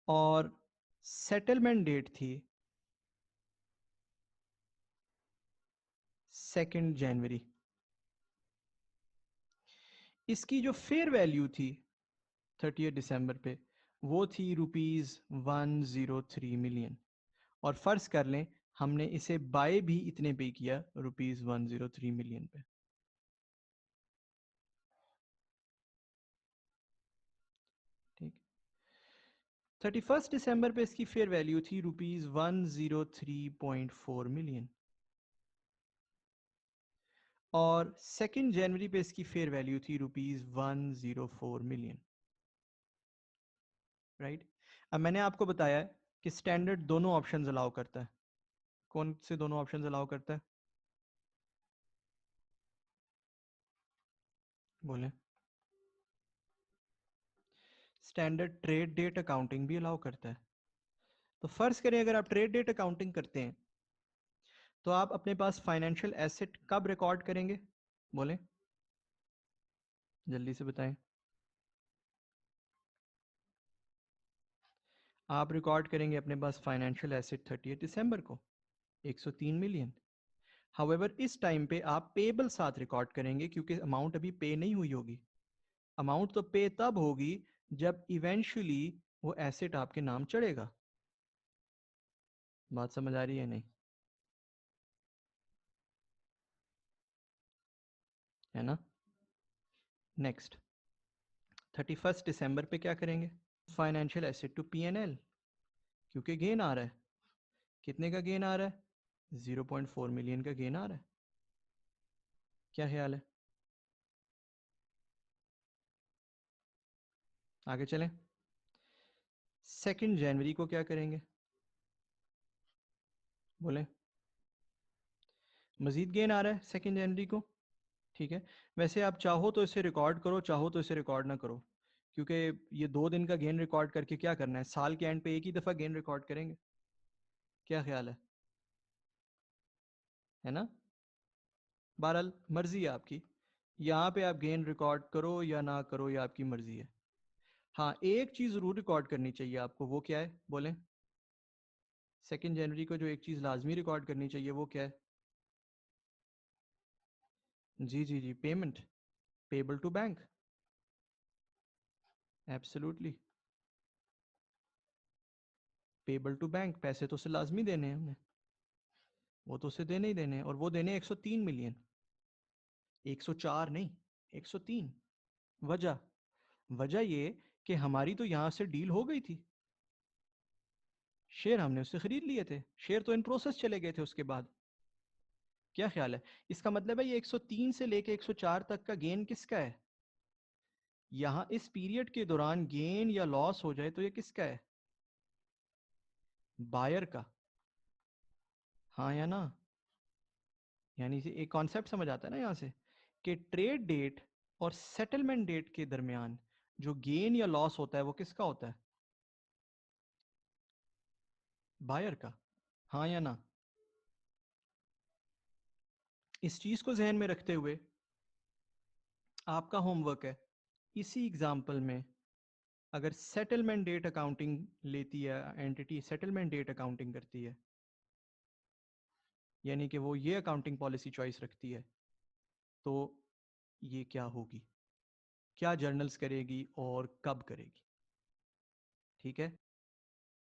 और सेटलमेंट डेट थी 2 जनवरी। इसकी जो फेयर वैल्यू थी 30 दिसंबर पे वो थी ₹103 मिलियन, और फर्ज कर लें हमने इसे बाय भी इतने पे किया ₹103 मिलियन पे, ठीक। 31 दिसंबर पे इसकी फेयर वैल्यू थी ₹103.4 मिलियन, और 2 जनवरी पे इसकी फेयर वैल्यू थी ₹104 मिलियन, राइट। अब मैंने आपको बताया है कि स्टैंडर्ड दोनों ऑप्शंस अलाउ करता है। कौन से दोनों ऑप्शंस अलाउ करता है, बोलें। स्टैंडर्ड ट्रेड डेट अकाउंटिंग भी अलाउ करता है। तो फर्ज करें अगर आप ट्रेड डेट अकाउंटिंग करते हैं तो आप अपने पास फाइनेंशियल एसेट कब रिकॉर्ड करेंगे, बोलें जल्दी से बताएं। आप रिकॉर्ड करेंगे अपने पास फाइनेंशियल एसेट 30 दिसंबर को 103 मिलियन। हाउएवर इस टाइम पे आप पेबल साथ रिकॉर्ड करेंगे क्योंकि अमाउंट अभी पे नहीं हुई होगी। अमाउंट तो पे तब होगी जब इवेंचुअली वो एसेट आपके नाम चढ़ेगा। बात समझ आ रही है नहीं, है ना। नेक्स्ट 31 दिसंबर पे क्या करेंगे, फाइनेंशियल एसेट टू P&L, क्योंकि गेन आ रहा है। कितने का गेन आ रहा है, 0.4 मिलियन का गेन आ रहा है। क्या ख्याल है, आगे चलें। 2 जनवरी को क्या करेंगे, बोलें। मजीद गेन आ रहा है 2 जनवरी को, ठीक है। वैसे आप चाहो तो इसे रिकॉर्ड करो, चाहो तो इसे रिकॉर्ड ना करो, क्योंकि ये 2 दिन का गेन रिकॉर्ड करके क्या करना है, साल के एंड पे एक ही दफ़ा गेन रिकॉर्ड करेंगे। क्या ख्याल है ना। बहरहाल मर्जी है आपकी, यहाँ पे आप गेन रिकॉर्ड करो या ना करो, ये आपकी मर्जी है। हाँ, एक चीज़ ज़रूर रिकॉर्ड करनी चाहिए आपको, वो क्या है, बोलें। 2 जनवरी को जो एक चीज़ लाजमी रिकॉर्ड करनी चाहिए वो क्या है, जी जी जी, payment, payable to bank, absolutely payable to bank. पैसे तो उसे लाजमी देने हैं हमने, वो तो उसे देने ही देने हैं, और वो देने 103 मिलियन, 104 नहीं, 103। वजह, वजह ये कि हमारी तो यहाँ से डील हो गई थी, शेयर हमने उससे खरीद लिए थे, शेयर तो इन प्रोसेस चले गए थे उसके बाद। क्या ख्याल है, इसका मतलब है ये 103 से लेके 104 तक का गेन किसका है, यहाँ इस पीरियड के दौरान गेन या लॉस हो जाए तो ये किसका है, बायर का, हाँ या ना। यानी एक कॉन्सेप्ट समझ आता है ना यहाँ से, कि ट्रेड डेट और सेटलमेंट डेट के दरमियान जो गेन या लॉस होता है वो किसका होता है, बायर का, हाँ या ना। इस चीज को जहन में रखते हुए आपका होमवर्क है, इसी एग्जाम्पल में अगर सेटलमेंट डेट अकाउंटिंग लेती है एंटिटी, सेटलमेंट डेट अकाउंटिंग करती है, यानी कि वो ये अकाउंटिंग पॉलिसी चॉइस रखती है, तो ये क्या होगी, क्या जर्नल्स करेगी और कब करेगी, ठीक है।